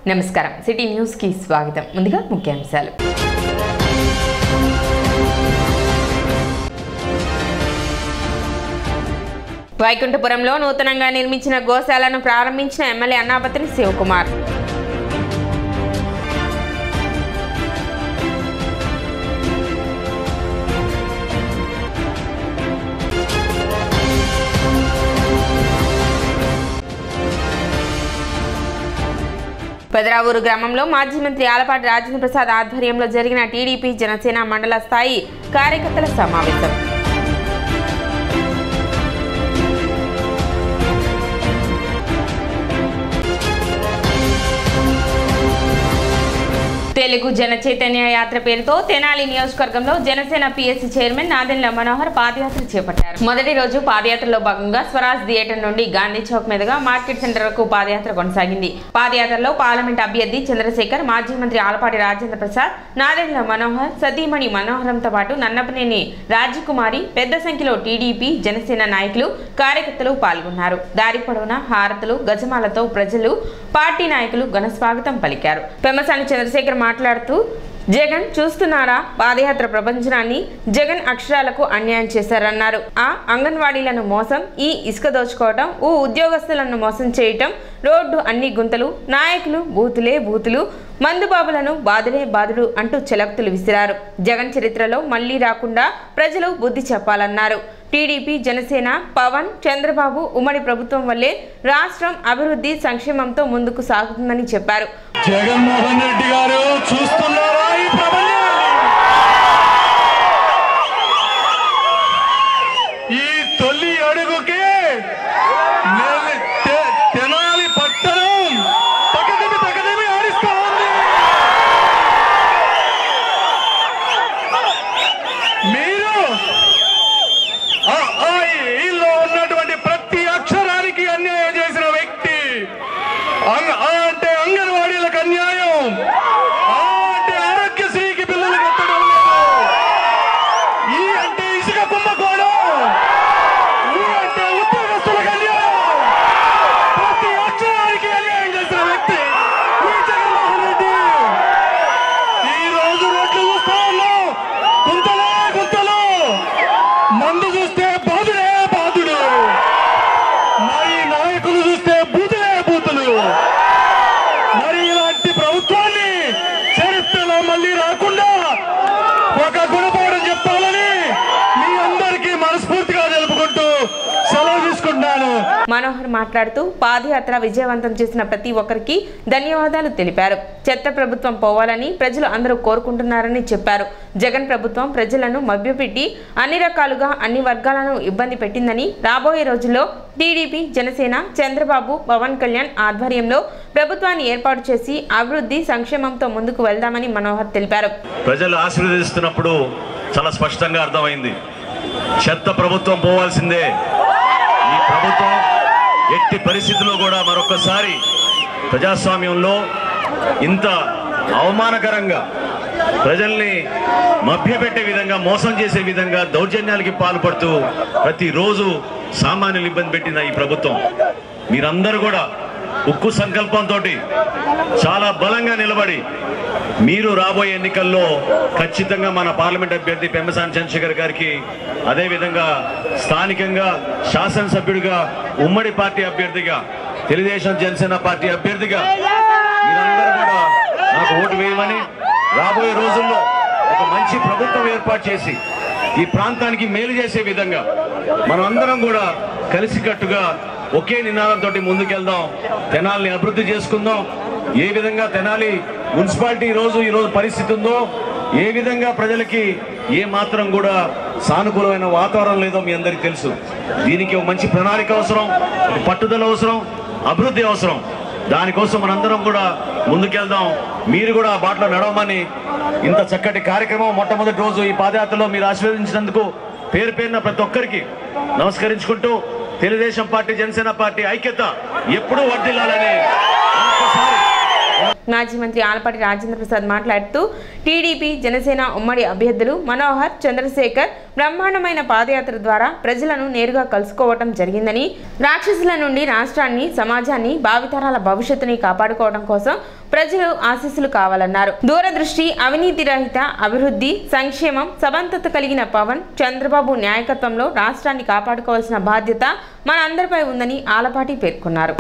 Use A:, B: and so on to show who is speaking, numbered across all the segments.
A: నమస్కారం city news కి స్వాగతం. ముందుగా ముఖ్యాంశాలు. వైకుంఠపురంలో నూతనంగా నిర్మించిన గోశాలను ప్రారంభించిన ఎమ్మెల్యే అన్నాపత్రి శివకుమార్. పెదరావూరు గ్రామంలో మాజీ మంత్రి ఆలపాటి రాజేంద్ర ప్రసాద్ ఆధ్వర్యంలో జరిగిన టీడీపీ జనసేన మండల స్థాయి కార్యకర్తల సమావేశం. తెలుగు జన చైతన్య యాత్ర పేరుతో తెనాలి నియోజకవర్గంలో జనసేన పిఎస్సి చైర్మన్ నాదెండ్ల మనోహర్ పాదయాత్ర చేపట్టారు. మొదటి రోజు పాదయాత్రలో భాగంగా స్వరాజ్ థియేటర్ నుండి గాంధీ చౌక్ మీదుగా మార్కెట్ సెంటర్ వరకు పాదయాత్ర కొనసాగింది. పాదయాత్రలో పార్లమెంట్ అభ్యర్థి చంద్రశేఖర్, మాజీ మంత్రి ఆలపాటి రాజేంద్ర ప్రసాద్, నాదెండ్ల మనోహర్, సతీమణి మనోహరంతో పాటు నన్నపనేని రాజకుమారి, పెద్ద సంఖ్యలో టీడీపీ జనసేన నాయకులు, కార్యకర్తలు పాల్గొన్నారు. దారి పొడవునా హారతులు, గజమాలతో ప్రజలు, పార్టీ నాయకులు ఘన స్వాగతం పలికారు. పెమ్మసాని చంద్రశేఖర్ మాట్లాడుతూ, జగన్ చూస్తున్నారా, పాదయాత్ర ప్రపంచాన్ని జగన్ అక్షరాలకు అన్యాయం చేశారన్నారు. ఆ అంగన్వాడీలను మోసం, ఈ ఇసుక దోచుకోవటం, ఉద్యోగస్తులను మోసం చేయటం, రోడ్డు అన్ని గుంతలు, నాయకులు బూతులే బూతులు, మందుబాబులను బాధులే బాధుడు అంటూ చెలక్తులు విసిరారు. జగన్ చరిత్రలో మళ్లీ రాకుండా ప్రజలు బుద్ధి చెప్పాలన్నారు. టీడీపీ జనసేన పవన్ చంద్రబాబు ఉమ్మడి ప్రభుత్వం వల్లే రాష్ట్రం అభివృద్ధి సంక్షేమంతో ముందుకు సాగుతుందని చెప్పారు.
B: జగన్మోహన్ రెడ్డి గారు చూస్తున్నారా ఈ ప్రపంచాన్ని? ఈ తొలి అడుగుకి తెనాలి పట్టణం తగదిమి ఆడిస్తా ఉంది. మీరు ఈలో ఉన్నటువంటి ప్రతి అక్షరానికి అన్యాయం చేసిన వ్యక్తి. అంటే అంగన్వాడీలకు అన్యాయం, అంటే ఆరోగ్యశ్రీకి బిల్లులు కట్టడం లేదు, ఈ అంటే ఇసుక కుంభకోణం, ఈ అంటే ఉద్యోగస్తులకు అన్యాయం, ప్రతి అక్షరానికి అన్యాయం చేసిన వ్యక్తి ఈ జగన్మోహన్ రెడ్డి. ఈ రోజు రోడ్లు చూస్తా ఉన్నాం, గుంతలే గుంతలు, మందు చూస్తే బాధుడే బాధుడు, మరి నాయకులు చూస్తే బూతులే బూతులు. మరి ఇలాంటి ప్రభుత్వాన్ని చరిత్రలో మళ్ళీ రాకుండా ఒక గుణపాఠం చెప్పాలని మీ అందరికీ మనస్ఫూర్తిగా తెలుపుకుంటూ సెలవు తీసుకుంటున్నాను.
A: మనోహర్ మాట్లాడుతూ, పాదయాత్ర విజయవంతం చేసిన ప్రతి ఒక్కరికి ధన్యవాదాలు తెలిపారు. చెత్త ప్రభుత్వం పోవాలని ప్రజలు అందరూ కోరుకుంటున్నారని చెప్పారు. జగన్ ప్రభుత్వం ప్రజలను మభ్యపెట్టి అన్ని రకాలుగా అన్ని వర్గాలను ఇబ్బంది పెట్టిందని, రాబోయే రోజుల్లో టీడీపీ జనసేన చంద్రబాబు పవన్ కళ్యాణ్ ఆధ్వర్యంలో ప్రభుత్వాన్ని ఏర్పాటు చేసి అభివృద్ధి సంక్షేమంతో ముందుకు వెళ్దామని మనోహర్ తెలిపారు.
C: ప్రజలు ఆశీర్వదిస్తున్నప్పుడు చాలా స్పష్టంగా అర్థమైంది, చెత్త ప్రభుత్వం పోవాల్సిందే. ఈ ప్రభుత్వం ఎట్టి పరిస్థితుల్లో కూడా మరొకసారి ప్రజాస్వామ్యంలో ఇంత అవమానకరంగా ప్రజల్ని మభ్యపెట్టే విధంగా, మోసం చేసే విధంగా దౌర్జన్యాలకి పాల్పడుతూ ప్రతిరోజు సామాన్యులు ఇబ్బంది పెట్టిన ఈ ప్రభుత్వం, మీరందరూ కూడా ఉక్కు సంకల్పంతో చాలా బలంగా నిలబడి మీరు రాబోయే ఎన్నికల్లో ఖచ్చితంగా మన పార్లమెంట్ అభ్యర్థి పెమ్మసాని చంద్రశేఖర్ గారికి, అదేవిధంగా స్థానికంగా శాసనసభ్యుడిగా, ఉమ్మడి పార్టీ అభ్యర్థిగా, తెలుగుదేశం జనసేన పార్టీ అభ్యర్థిగా మీరందరూ కూడా నాకు ఓటు వేయమని, రాబోయే రోజుల్లో ఒక మంచి ప్రభుత్వం ఏర్పాటు చేసి ఈ ప్రాంతానికి మేలు చేసే విధంగా మనం అందరం కూడా కలిసికట్టుగా ఒకే నినాదంతో ముందుకెళ్దాం, తెనాలిని అభివృద్ధి చేసుకుందాం. ఏ విధంగా తెనాలి మున్సిపాలిటీ ఈరోజు పరిస్థితి ఉందో, ఏ విధంగా ప్రజలకి ఏ మాత్రం కూడా సానుకూలమైన వాతావరణం లేదో మీ అందరికీ తెలుసు. దీనికి ఒక మంచి ప్రణాళిక అవసరం, పట్టుదల అవసరం, అభివృద్ధి అవసరం. దానికోసం మనందరం కూడా ముందుకెళ్దాం. మీరు కూడా ఆ బాటలో నడవమని, ఇంత చక్కటి కార్యక్రమం మొట్టమొదటి రోజు ఈ పాదయాత్రలో మీరు ఆశీర్వదించినందుకు పేరు పేరున ప్రతి ఒక్కరికి నమస్కరించుకుంటూ, తెలుగుదేశం పార్టీ జనసేన పార్టీ ఐక్యత ఎప్పుడూ వర్ధిల్లాలని
A: మాజీ మంత్రి ఆలపాటి రాజేంద్ర ప్రసాద్ మాట్లాడుతూ టీడీపీ జనసేన ఉమ్మడి అభ్యర్థులు మనోహర్ చంద్రశేఖర్ బ్రహ్మాండమైన పాదయాత్ర ద్వారా ప్రజలను నేరుగా కలుసుకోవడం జరిగిందని, రాక్షసుల నుండి రాష్ట్రాన్ని, సమాజాన్ని, భావితరాల భవిష్యత్తుని కాపాడుకోవడం కోసం ప్రజలు ఆశీస్సులు కావాలన్నారు. దూరదృష్టి, అవినీతి రహిత అభివృద్ధి, సంక్షేమం, సమర్థత కలిగిన పవన్ చంద్రబాబు నాయకత్వంలో రాష్ట్రాన్ని కాపాడుకోవాల్సిన బాధ్యత మన అందరిపై ఉందని ఆలపాటి పేర్కొన్నారు.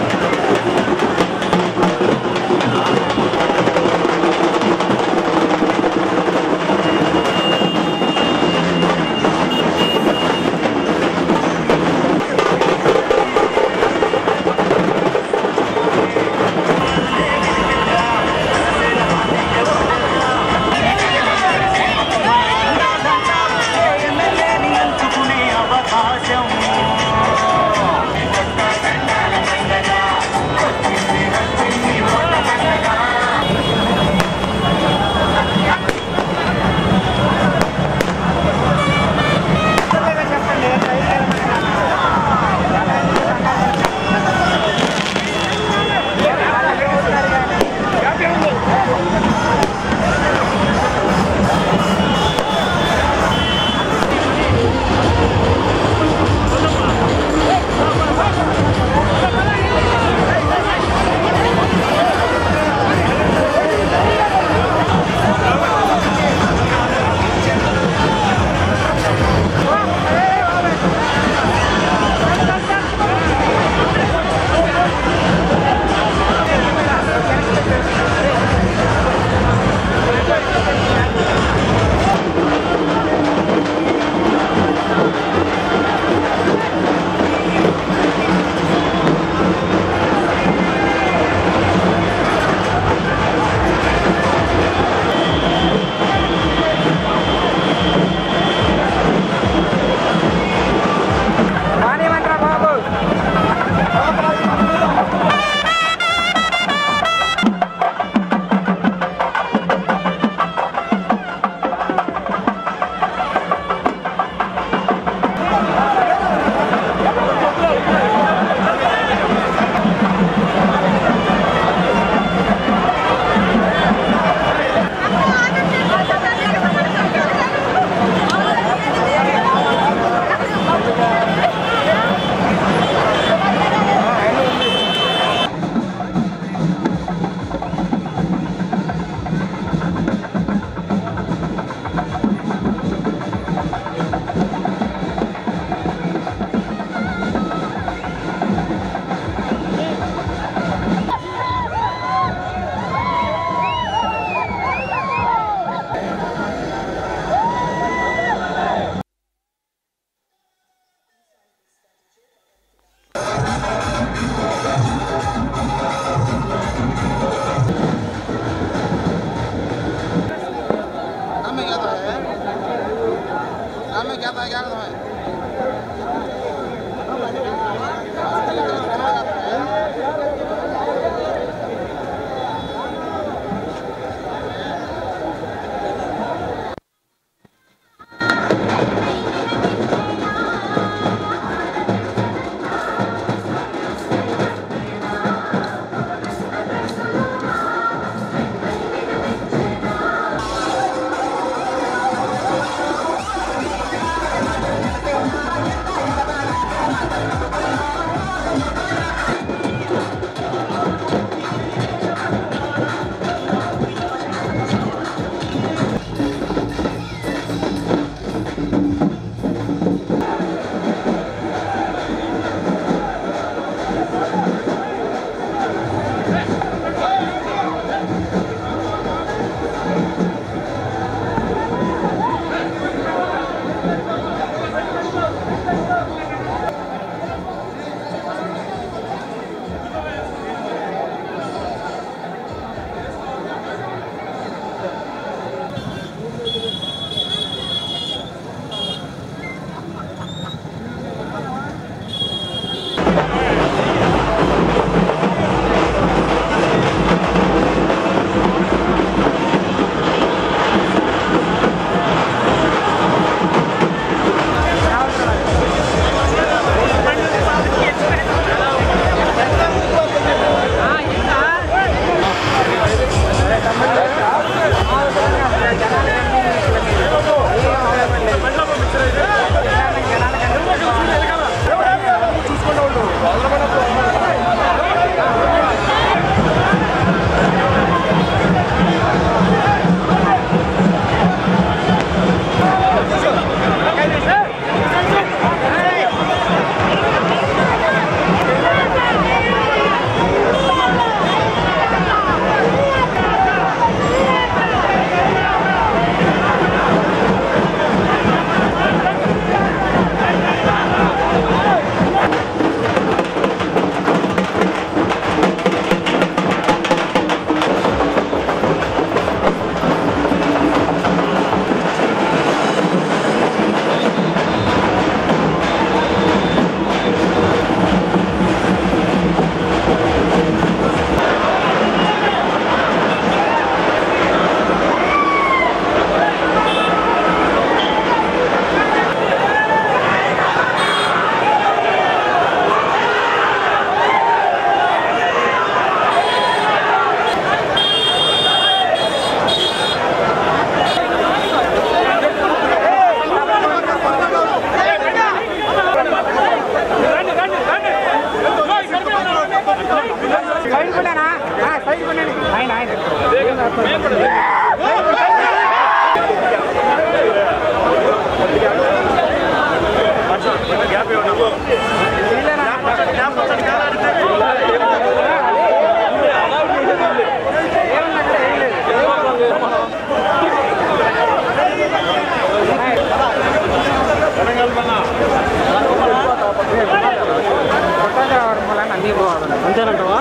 D: అంతేనంటవా?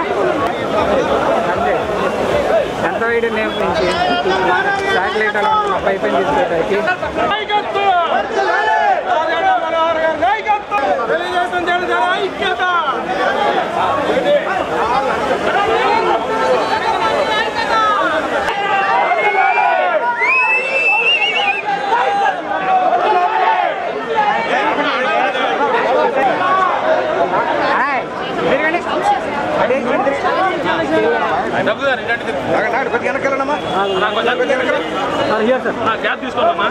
D: అంతే ఎంత వేడి నేర్పించి చాక్లెట్ అలా పైపైన తీసుకోవడానికి
B: క్యాబ్ తీసుకోవాలమ్మా.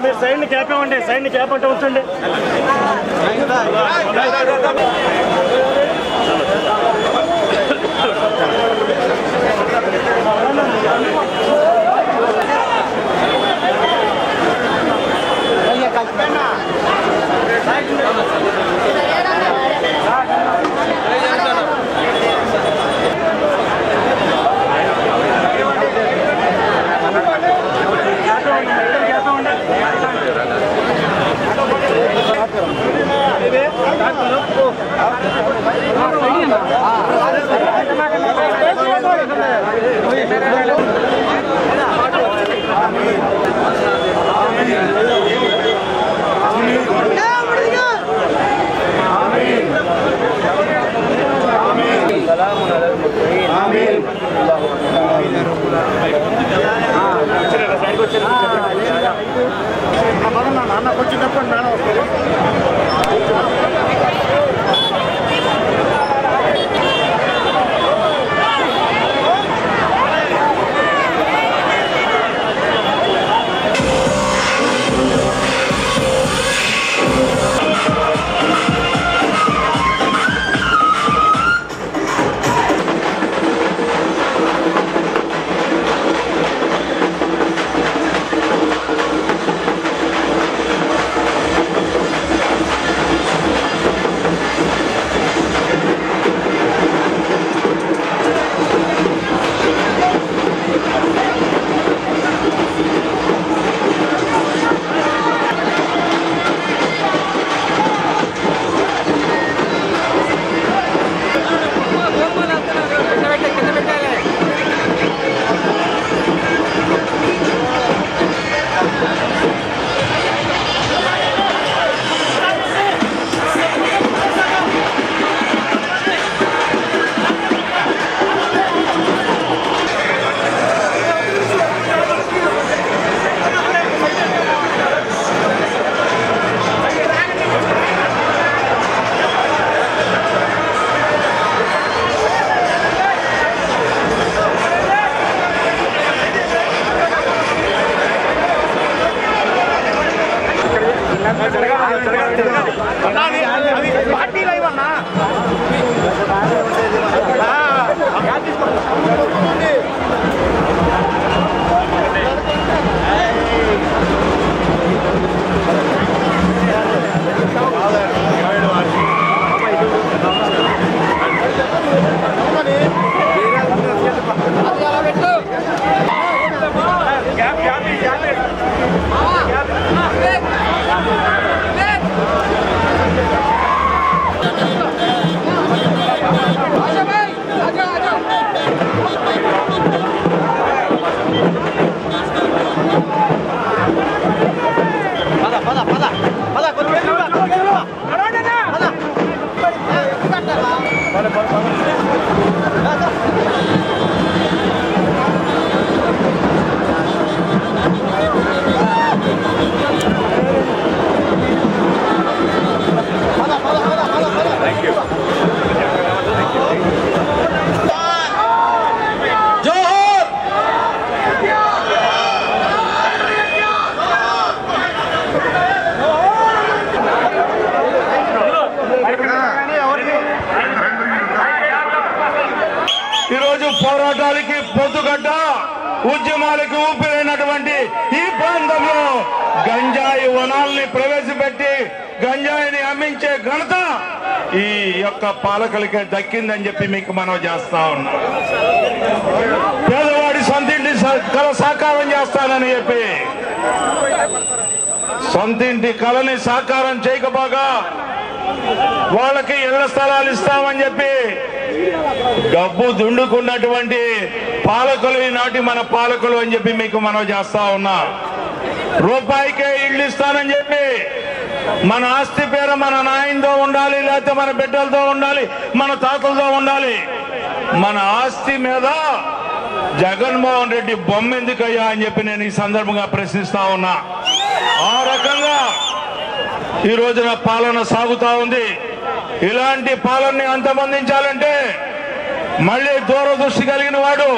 B: మీరు సైడ్ ని క్యాప్ ఇవ్వండి, సైడ్ ని క్యాప్ అంటే ఉంచండి.
D: ఇది
B: ఈరోజు పోరాటాలకి పొద్దుగడ్డ ఉద్యమాలకు ఊపిరైనటువంటి ఈ ప్రాంతంలో గంజాయి వనాల్ని ప్రవేశపెట్టి గంజాయిని అమ్మించే ఘనత ఈ యొక్క పాలకులకే దక్కిందని చెప్పి మీకు మనం చేస్తా ఉన్నాం. పేదవాడి సొంతింటి కళ సాకారం చేస్తానని చెప్పి సొంతింటి కళని సాకారం చేయకపోగా వాళ్ళకి ఇళ్ల స్థలాలు ఇస్తామని చెప్పి డబ్బు దుండుకున్నటువంటి పాలకులు ఈనాటి మన పాలకులు అని చెప్పి మీకు మనం చేస్తా ఉన్నా. రూపాయికే ఇళ్ళు ఇస్తానని చెప్పి మన ఆస్తి పేరు మన నాయనతో ఉండాలి, లేకపోతే మన బిడ్డలతో ఉండాలి, మన తాతలతో ఉండాలి. మన ఆస్తి మీద జగన్మోహన్ రెడ్డి బొమ్మ ఎందుకయ్యా అని చెప్పి నేను ఈ సందర్భంగా ప్రశ్నిస్తా ఉన్నా. ఆ రకంగా ఈ రోజున పాలన సాగుతా ఉంది. ఇలాంటి పాలనని అంతమొందించాలంటే మళ్ళీ దూరదృష్టి కలిగిన వాడు,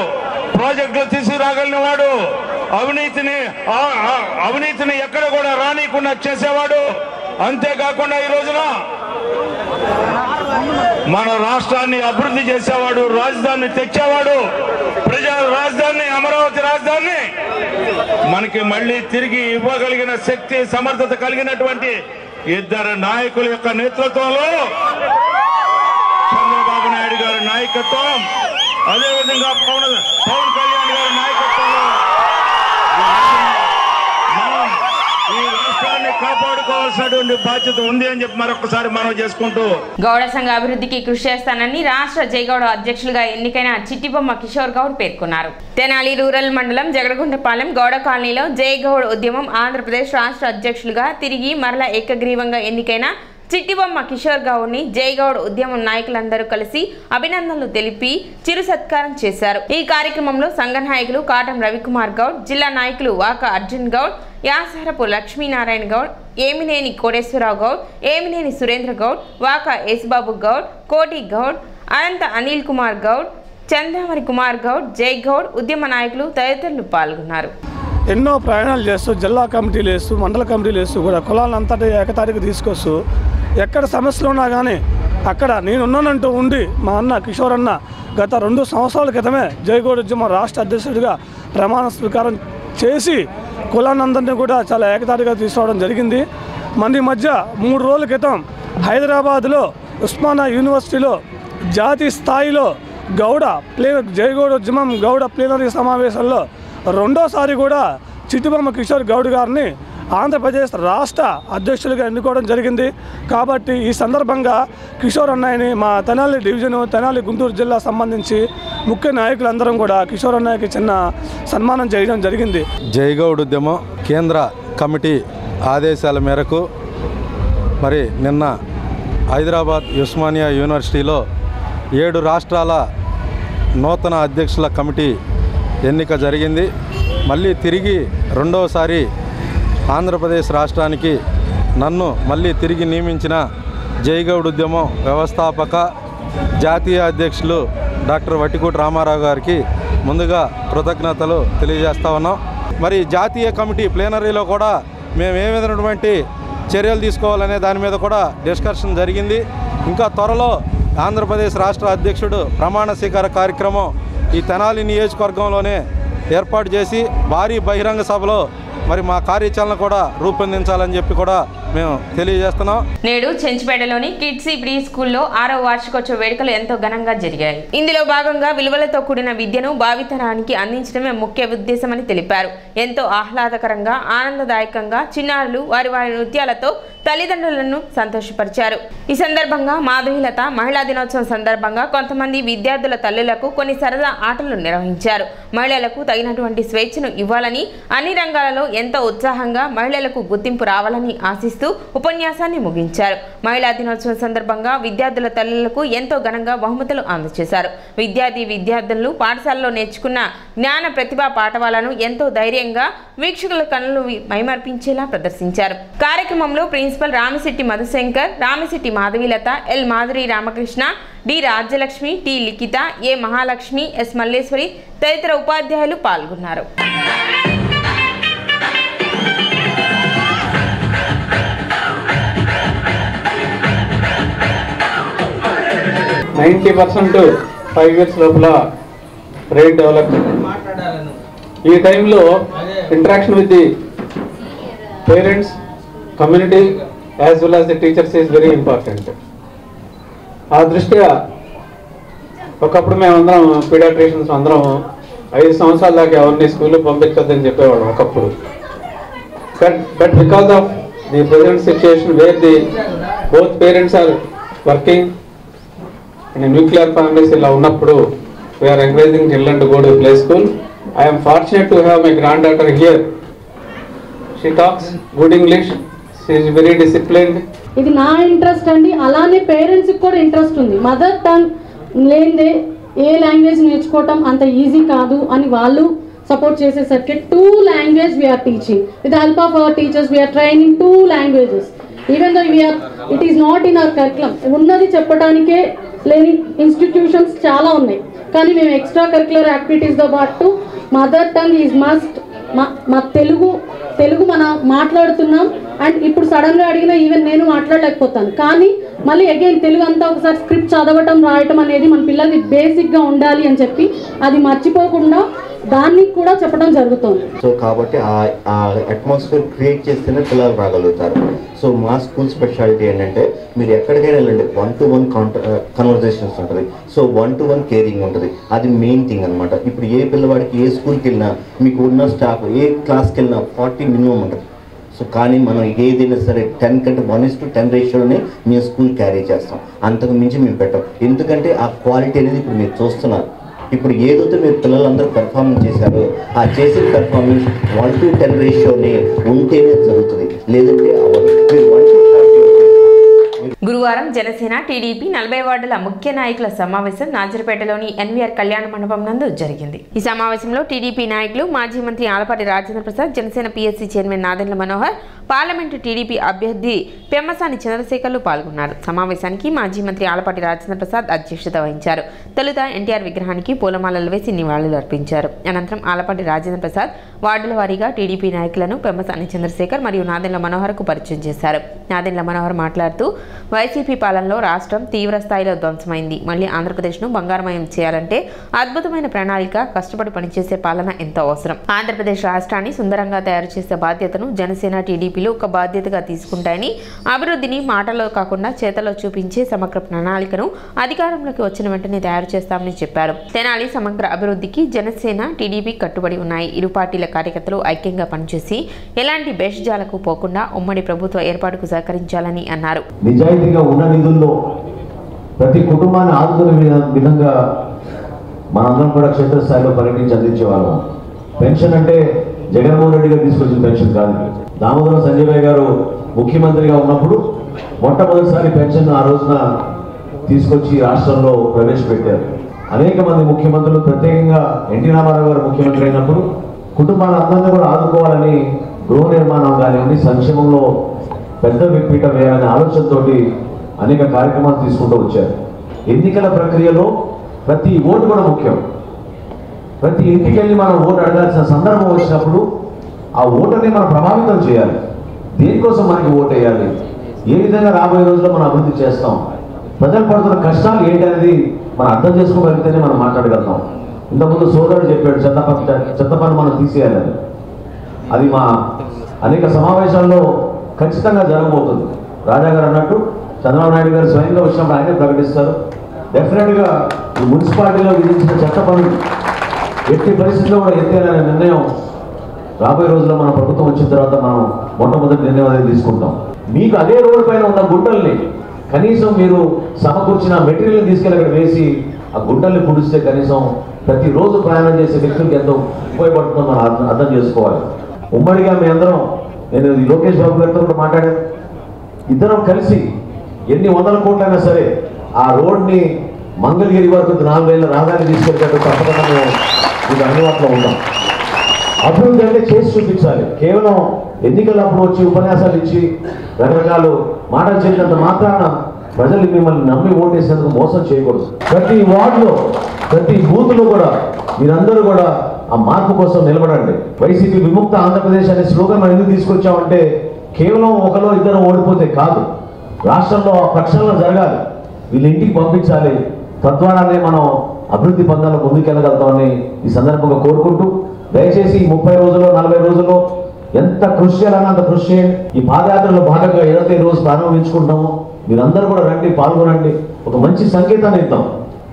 B: ప్రాజెక్టులు తీసుకురాగలిగిన వాడు, అవినీతిని ఎక్కడ కూడా రానికుండా చేసేవాడు, అంతేకాకుండా ఈ రోజున మన రాష్ట్రాన్ని అభివృద్ధి చేసేవాడు, రాజధానిని తెచ్చేవాడు, ప్రజల రాజధాని అమరావతి రాజధానిని మనకి మళ్ళీ తిరిగి ఇవ్వగలిగిన శక్తి సమర్థత కలిగినటువంటి ఇద్దరు నాయకుల యొక్క నేతృత్వంలో చంద్రబాబు నాయుడు గారి నాయకత్వం, అదేవిధంగా పవన్ కళ్యాణ్ గారి నాయకత్వంలో మనం ఈ రాష్ట్రాన్ని కాపాడుకోవాల్సినటువంటి బాధ్యత ఉంది అని చెప్పి మరొకసారి మనం చేసుకుంటూ
A: గౌడ సంఘ అభివృద్ధికి కృషి చేస్తానని రాష్ట్ర జైగౌడ అధ్యక్షులుగా ఎన్నికైన చిట్టిబొమ్మ కిషోర్ గౌడ్ పేర్కొన్నారు. తెనాలి రూరల్ మండలం జగడగుంటపాలెం గౌడ కాలనీలో జైగౌడ్ ఉద్యమం ఆంధ్రప్రదేశ్ రాష్ట్ర అధ్యక్షులుగా తిరిగి మరలా ఏకగ్రీవంగా ఎన్నికైన చిట్టిబొమ్మ కిషోర్ గౌడ్ని జైగౌడ్ ఉద్యమం నాయకులందరూ కలిసి అభినందనలు తెలిపి చిరు సత్కారం చేశారు. ఈ కార్యక్రమంలో సంఘ నాయకులు కాటం రవికుమార్ గౌడ్, జిల్లా నాయకులు వాక అర్జున్ గౌడ్, యాసరపు లక్ష్మీనారాయణ గౌడ్, ఏమినేని కోటేశ్వరరావు గౌడ్, ఏమినేని సురేంద్ర గౌడ్, వాక యేసుబాబు గౌడ్, కోటి గౌడ్, అనంత అనిల్ కుమార్ గౌడ్, చంద్రమణి కుమార్ గౌడ్, జై గౌడ్ ఉద్యమ నాయకులు తదితరులు పాల్గొన్నారు.
E: ఎన్నో ప్రయాణాలు చేస్తూ జిల్లా కమిటీలు వేస్తూ మండల కమిటీలు వేస్తూ కూడా కులాలంతటి ఏకతాటికి తీసుకొస్తూ ఎక్కడ సమస్యలు ఉన్నా కానీ అక్కడ నేనున్నానంటూ ఉండి మా అన్న కిషోర్ అన్న గత 2 సంవత్సరాల క్రితమే జైగౌడ్ ఉద్యమం రాష్ట్ర అధ్యక్షుడిగా ప్రమాణ స్వీకారం చేసి కులానందరినీ కూడా చాలా ఏకతాటిగా తీసుకోవడం జరిగింది. మన మధ్య 3 రోజుల క్రితం హైదరాబాద్లో ఉస్మానియా యూనివర్సిటీలో జాతీయ స్థాయిలో జైగౌడ్ ఉద్యమం గౌడ ప్లీనరీ సమావేశంలో రెండోసారి కూడా చిట్టిబొమ్మ కిషోర్ గౌడ్ గారిని ఆంధ్రప్రదేశ్ రాష్ట్ర అధ్యక్షులుగా ఎన్నుకోవడం జరిగింది. కాబట్టి ఈ సందర్భంగా కిషోర్ అన్నయ్యని మా తెనాలి డివిజన్ తెనాలి గుంటూరు జిల్లా సంబంధించి ముఖ్య నాయకులందరం కూడా కిషోర్ అన్నయ్యకి చిన్న సన్మానం చేయడం జరిగింది.
F: జైగౌడ్ ఉద్యమం కేంద్ర కమిటీ ఆదేశాల మేరకు మరి నిన్న హైదరాబాద్ ఉస్మానియా యూనివర్సిటీలో 7 రాష్ట్రాల నూతన అధ్యక్షుల కమిటీ ఎన్నిక జరిగింది. మళ్ళీ తిరిగి రెండవసారి ఆంధ్రప్రదేశ్ రాష్ట్రానికి నన్ను మళ్ళీ తిరిగి నియమించిన జైగౌడ్ ఉద్యమం వ్యవస్థాపక జాతీయ అధ్యక్షులు డాక్టర్ వట్టికోటి రామారావు గారికి ముందుగా కృతజ్ఞతలు తెలియజేస్తా ఉన్నాం. మరి జాతీయ కమిటీ ప్లేనరీలో కూడా మేము ఏ విధమైనటువంటి చర్యలు తీసుకోవాలనే దాని మీద కూడా డిస్కషన్ జరిగింది. ఇంకా త్వరలో ఆంధ్రప్రదేశ్ రాష్ట్ర అధ్యక్షుడు ప్రమాణ స్వీకార కార్యక్రమం ఈ తెనాలి నియోజకవర్గంలోనే ఏర్పాటు చేసి భారీ బహిరంగ సభలో మరి మా కార్యాచరణ కూడా రూపొందించాలని చెప్పి కూడా మేము తెలియజేస్తున్నాం.
A: నేడు చెంచుపేటలోని కిడ్సీ ప్రీ స్కూల్లో 6వ వార్షికోత్సవ వేడుకలు ఎంతో ఘనంగా జరిగాయి. ఇందులో భాగంగా విలువలతో కూడిన విద్యను భావితరానికి అందించడమే ముఖ్య ఉద్దేశమని తెలిపారు. ఎంతో ఆహ్లాదకరంగా ఆనందదాయకంగా చిన్నారులు వారి నృత్యాలతో తల్లిదండ్రులను సంతోషపరిచారు. ఈ సందర్భంగా మాధవీలత మహిళా దినోత్సవం సందర్భంగా కొంతమంది విద్యార్థుల తల్లులకు కొన్ని సరదా ఆటలు నిర్వహించారు. మహిళలకు తగినటువంటి స్వేచ్ఛను ఇవ్వాలని, అన్ని రంగాలలో ఎంతో ఉత్సాహంగా మహిళలకు గుర్తింపు రావాలని ఆశిస్తూ ఉపన్యాసాన్ని ముగించారు. మహిళా దినోత్సవం సందర్భంగా విద్యార్థుల తల్లులకు ఎంతో ఘనంగా బహుమతులు అందజేశారు. విద్యార్థులు పాఠశాలలో నేర్చుకున్న జ్ఞాన ప్రతిభా పాఠవాలను ఎంతో ధైర్యంగా వీక్షకుల కన్నులు మైమర్పించేలా ప్రదర్శించారు. కార్యక్రమంలో principal Ramisetti Madhushankar, Ramisetti Madhavilatha, L Madhuri Ramakrishna, D Rajyalakshmi, T Likhitha, A Mahalakshmi, S Malleswari తదితర ఉపాధ్యాయులు పాల్గొన్నారు.
D: 90% 5 years లోపల బ్రెయిన్ డెవలప్మెంట్. ఈ టైంలో interaction with the parents, community as well as the teachers is very important. ఆ దృష్ట్యా ఒకప్పుడు మేమందరం పీడియాట్రిషియన్స్ అందరం 5 సంవత్సరాల దాకా ఎవరిని స్కూల్లో పంపించొద్దని చెప్పేవాడు ఒకప్పుడు. But because of the present situation where the both parents are working in nuclear families illa unnappudu we are encouraging children to go to play school. I am fortunate to have my granddaughter here. She talks good English. She is very disciplined.
G: ఇది నా interest అండి. అలానే parents కి కూడా interest ఉంది. Mother tongue లేనిదే ఏ language నేర్చుకోవటం అంత ఈజీ కాదు అని వాళ్ళు సపోర్ట్ చేసేసరికి 2 languages we are teaching. With the help of our teachers we are training 2 languages. Even though it is not in our curriculum. ఉన్నది చెప్పడానికే లేని ఇన్స్టిట్యూషన్స్ చాలా ఉన్నాయి. కానీ మేము ఎక్స్ట్రా కరిక్యులర్ యాక్టివిటీస్తో పాటు మదర్ టంగ్ ఈజ్ మస్ట్. మా తెలుగు మనం మాట్లాడుతున్నాం. అండ్ ఇప్పుడు సడన్గా అడిగినా ఈవెన్ నేను మాట్లాడలేకపోతాను. కానీ మళ్ళీ అగైన్ తెలుగు అంతా ఒకసారి స్క్రిప్ట్ చదవటం రాయటం అనేది మన పిల్లలకి బేసిక్గా ఉండాలి అని చెప్పి అది మర్చిపోకుండా దాన్ని కూడా చెప్పడం జరుగుతుంది.
H: సో కాబట్టి ఆ అట్మాస్ఫియర్ క్రియేట్ చేస్తేనే పిల్లలు రాగలుగుతారు. సో మా స్కూల్ స్పెషాలిటీ ఏంటంటే మీరు ఎక్కడికైనా వెళ్ళండి 1-to-1 కన్వర్జేషన్స్ ఉంటుంది. సో 1-to-1 కేరింగ్ ఉంటుంది. అది మెయిన్ థింగ్ అనమాట. ఇప్పుడు ఏ పిల్లవాడికి ఏ స్కూల్కి వెళ్ళినా మీకు ఉన్న స్టాఫ్ ఏ క్లాస్కి వెళ్ళినా 40 మినిమం ఉంటుంది. సో కానీ మనం ఏదైనా సరే 10 కంటే 1:10 రేషియోనే మేము స్కూల్ క్యారీ చేస్తాం. అంతకు మించి మేము పెట్టాం. ఎందుకంటే ఆ క్వాలిటీ అనేది ఇప్పుడు మీరు చూస్తున్నారు. ఇప్పుడు ఏదైతే మీరు పిల్లలందరూ పెర్ఫార్మెన్స్ చేశారో ఆ చేసిన పెర్ఫార్మెన్స్ 1:10 రేషియోనే ఉంటేనే జరుగుతుంది. లేదంటే
A: గురువారం జనసేన టీడీపీ 40 వార్డుల ముఖ్య నాయకుల సమావేశం నాజర్పేటలోని ఎన్వీఆర్ కళ్యాణ మండపం నందు జరిగింది. ఈ సమావేశంలో టీడీపీ నాయకులు, మాజీ మంత్రి Alapati Rajendra Prasad, Janasena PSC chairman Nadendla Manohar, parliament TDP అభ్యర్థి పెమ్మసాని చంద్రశేఖర్లు పాల్గొన్నారు. సమావేశానికి మాజీ మంత్రి ఆలపాటి రాజేంద్ర ప్రసాద్ అధ్యక్షత వహించారు. తొలుత ఎన్టీఆర్ విగ్రహానికి పూలమాలలు వేసి నివాళులు అర్పించారు. అనంతరం ఆలపాటి రాజేంద్ర ప్రసాద్ వార్డుల వారీగా టీడీపీ నాయకులను పెమ్మసాని చంద్రశేఖర్ మరియు నాదెండ్ల మనోహర్కు పరిచయం చేశారు. నాదెండ్ల మనోహర్ మాట్లాడుతూ వైసీపీ పాలనలో రాష్ట్రం తీవ్ర స్థాయిలో ధ్వంసమైంది. మళ్లీ ఆంధ్రప్రదేశ్ను బంగారమయం చేయాలంటే అద్భుతమైన ప్రణాళిక, కష్టపడి పనిచేసే పాలన ఎంతో అవసరం. ఆంధ్రప్రదేశ్ రాష్ట్రాన్ని సుందరంగా తయారు చేసే బాధ్యతను జనసేన టీడీపీలు ఒక బాధ్యతగా తీసుకుంటాయని, అభివృద్ధిని మాటల్లో కాకుండా చేతల్లో చూపించే సమగ్ర ప్రణాళికను అధికారంలోకి వచ్చిన వెంటనే తయారు చేస్తామని చెప్పారు. తెనాలి సమగ్ర అభివృద్ధికి జనసేన టీడీపీ కట్టుబడి ఉన్నాయి. ఇరు పార్టీల కార్యకర్తలు ఐక్యంగా పనిచేసి ఎలాంటి భేషజాలకు పోకుండా ఉమ్మడి ప్రభుత్వ ఏర్పాటుకు సహకరించాలని అన్నారు.
I: నిజాయితీగా ఉన్న నిధుల్లో ప్రతి కుటుంబాన్ని ఆదుకునే విధంగా మనందరం కూడా క్షేత్రస్థాయిలో పర్యటించి అందించేవాళ్ళం. పెన్షన్ అంటే జగన్మోహన్ రెడ్డి గారు తీసుకొచ్చిన పెన్షన్ కాదు. దామోదరం సంజయ్ గారు ముఖ్యమంత్రిగా ఉన్నప్పుడు మొట్టమొదటిసారి పెన్షన్ ఆ రోజున తీసుకొచ్చి రాష్ట్రంలో ప్రవేశపెట్టారు. అనేక మంది ముఖ్యమంత్రులు, ప్రత్యేకంగా ఎన్టీ రామారావు గారు ముఖ్యమంత్రి అయినప్పుడు కుటుంబాలందరినీ కూడా ఆదుకోవాలని గృహ నిర్మాణం కానివ్వండి, సంక్షేమంలో పెద్ద పీట వేయాలనే ఆలోచనతో అనేక కార్యక్రమాలు తీసుకుంటూ వచ్చారు. ఎన్నికల ప్రక్రియలో ప్రతి ఓటు కూడా ముఖ్యం. ప్రతి ఇంటికి వెళ్ళి మనం ఓటు అడగాల్సిన సందర్భం వచ్చినప్పుడు ఆ ఓటుని మనం ప్రభావితం చేయాలి. దేనికోసం మనకి ఓటు వేయాలి, ఏ విధంగా రాబోయే రోజుల్లో మనం అభివృద్ధి చేస్తాం, ప్రజలు పడుతున్న కష్టాలు ఏంటనేది మనం అర్థం చేసుకోగలిగితేనే మనం మాట్లాడగలుగుతాం. ఇంతకుముందు సోదరుడు చెప్పాడు చెత్త పన్ను మనం తీసేయాలని. అది మా అనేక సమావేశాల్లో ఖచ్చితంగా జరగబోతుంది. రాజా గారు అన్నట్టు చంద్రబాబు నాయుడు గారు స్వయంగా వచ్చినప్పుడు ఆయనే ప్రకటిస్తారు. డెఫినెట్గా ఈ మున్సిపాలిటీలో విధించిన చట్ట పనులు ఎట్టి పరిస్థితుల్లో కూడా ఎత్తేయాలనే నిర్ణయం రాబోయే రోజుల్లో మన ప్రభుత్వం వచ్చిన తర్వాత మనం మొట్టమొదటి నిర్ణయం అనేది తీసుకుంటాం. మీకు అదే రోడ్డు పైన ఉన్న గుంటల్ని కనీసం మీరు సమకూర్చిన మెటీరియల్ని తీసుకెళ్ళి అక్కడ వేసి ఆ గుంటల్ని పుడిస్తే కనీసం ప్రతిరోజు ప్రయాణం చేసే వ్యక్తులకి ఎంతో ఉపయోగపడుతుందో మనం అర్థం చేసుకోవాలి. ఉమ్మడిగా మీ అందరం, నేను లోకేష్ బాబు గారితో కూడా మాట్లాడాను, ఇద్దరం కలిసి ఎన్ని వందల కోట్లైనా సరే ఆ రోడ్ని మంగళగిరి వరకు 4 వేల రహదారి తీసుకెళ్ళేటట్టు తప్పకుండా మేము మీకు అందుబాటులో ఉంటాం. అభివృద్ధి అంటే చేసి చూపించాలి. కేవలం ఎన్నికలప్పుడు వచ్చి ఉపన్యాసాలు ఇచ్చి రకరకాల మాటలు చెప్పినంత మాత్రాన ప్రజలు మిమ్మల్ని నమ్మి ఓటేసినందుకు మోసం చేయకూడదు. ప్రతి వార్డులో ప్రతి బూత్లో కూడా మీరందరూ కూడా ఆ మార్పు కోసం నిలబడండి. వైసీపీ విముక్త ఆంధ్రప్రదేశ్ అనే స్లోగన్ మనం ఎందుకు తీసుకొచ్చామంటే కేవలం ఒకరో ఇద్దరు ఓడిపోతే కాదు, రాష్ట్రంలో ప్రక్షాళన జరగాలి, వీళ్ళ ఇంటికి పంపించాలి. తద్వారానే మనం అభివృద్ధి పందాలు ముందుకెళ్ళగలుగుతామని ఈ సందర్భంగా కోరుకుంటూ, దయచేసి 30 రోజుల్లో 40 రోజుల్లో ఎంత కృషి చేయాలన్నా అంత కృషి చేయండి. ఈ పాదయాత్రలో భాగంగా 25 రోజు ప్రారంభించుకుంటాము. మీరందరూ కూడా రండి, పాల్గొనండి. ఒక మంచి సంకేతాన్ని ఇద్దాం.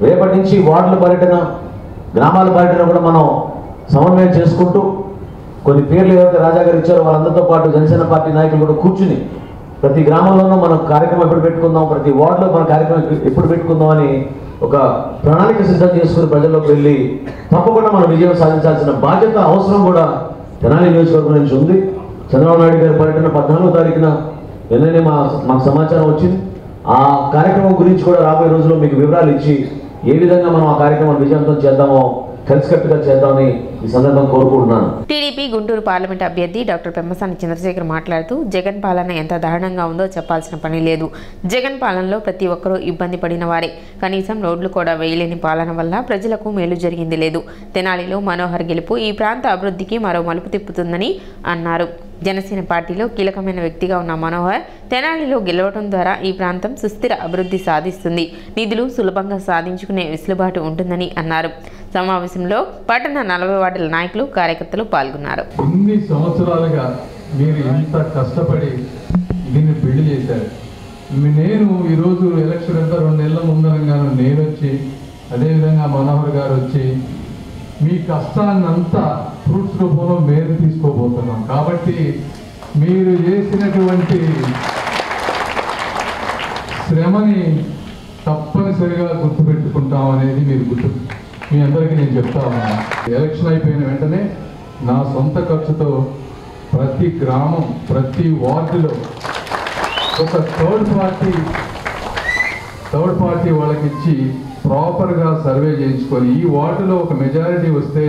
I: రేపటి నుంచి వార్డుల పర్యటన, గ్రామాల పర్యటన కూడా మనం సమన్వయం చేసుకుంటూ కొన్ని పేర్లు ఏవైతే రాజా గారు ఇచ్చారో వాళ్ళందరితో పాటు జనసేన పార్టీ నాయకులు కూడా కూర్చుని ప్రతి గ్రామంలోనూ మనం కార్యక్రమం ఎప్పుడు పెట్టుకుందాం, ప్రతి వార్డులో మన కార్యక్రమం ఎప్పుడు పెట్టుకుందాం అని ఒక ప్రణాళిక సిద్ధం చేసుకుని ప్రజల్లోకి వెళ్ళి తప్పకుండా మనం విజయం సాధించాల్సిన బాధ్యత, అవసరం కూడా తెనాలి నియోజకవర్గం నుంచి ఉంది. చంద్రబాబు నాయుడు గారి పర్యటన 14వ తారీఖున నిన్ననే మాకు సమాచారం వచ్చింది. ఆ కార్యక్రమం గురించి కూడా రాబోయే రోజుల్లో మీకు వివరాలు ఇచ్చి ఏ విధంగా మనం ఆ కార్యక్రమం విజయవంతం చేద్దామో కలిసికట్టుగా చేద్దామని ఈ సందర్భంగా కోరుకుంటున్నాను.
A: టీడీపీ గుంటూరు పార్లమెంట్ అభ్యర్థి డాక్టర్ పెమ్మసాని చంద్రశేఖర్ మాట్లాడుతూ జగన్ పాలన ఎంత దారుణంగా ఉందో చెప్పాల్సిన పని లేదు. జగన్ పాలనలో ప్రతి ఒక్కరూ ఇబ్బంది పడిన వారే. కనీసం రోడ్లు కూడా వేయలేని పాలన వల్ల ప్రజలకు మేలు జరిగింది లేదు. తెనాలిలో మనోహర్ గెలుపు ఈ ప్రాంత అభివృద్ధికి మరో మలుపు తిప్పుతుందని అన్నారు. జనసేన పార్టీలో కీలకమైన వ్యక్తిగా ఉన్న మనోహర్ తెనాలిలో గెలవడం ద్వారా ఈ ప్రాంతం సుస్థిర అభివృద్ధి సాధిస్తుంది, నిధులు సులభంగా సాధించుకునే వెసులుబాటు ఉంటుందని అన్నారు. సమావేశంలో పట్టణ 40 వార్డుల నాయకులు, కార్యకర్తలు పాల్గొన్నారు.
J: ఇన్ని సంవత్సరాలుగా మీరు ఇంత కష్టపడి దీన్ని బిల్డ్ చేశారు. నేను ఈరోజు ఎలక్షన్ అంతా 2 నెలల ముందరంగాను నేను వచ్చి, అదేవిధంగా మనోహర్ గారు వచ్చి మీ కష్టాన్నంతా ఫ్రూట్స్ రూపంలో మేము తీసుకోబోతున్నాం. కాబట్టి మీరు చేసినటువంటి శ్రమని తప్పనిసరిగా గుర్తుపెట్టుకుంటాం అనేది మీ అందరికీ నేను చెప్తా ఉన్నాను. ఎలక్షన్ అయిపోయిన వెంటనే నా సొంత ఖర్చుతో ప్రతి గ్రామం, ప్రతి వార్డులో ఒక థర్డ్ పార్టీ వాళ్ళకి ఇచ్చి ప్రాపర్గా సర్వే చేయించుకొని ఈ వార్డులో ఒక మెజారిటీ వస్తే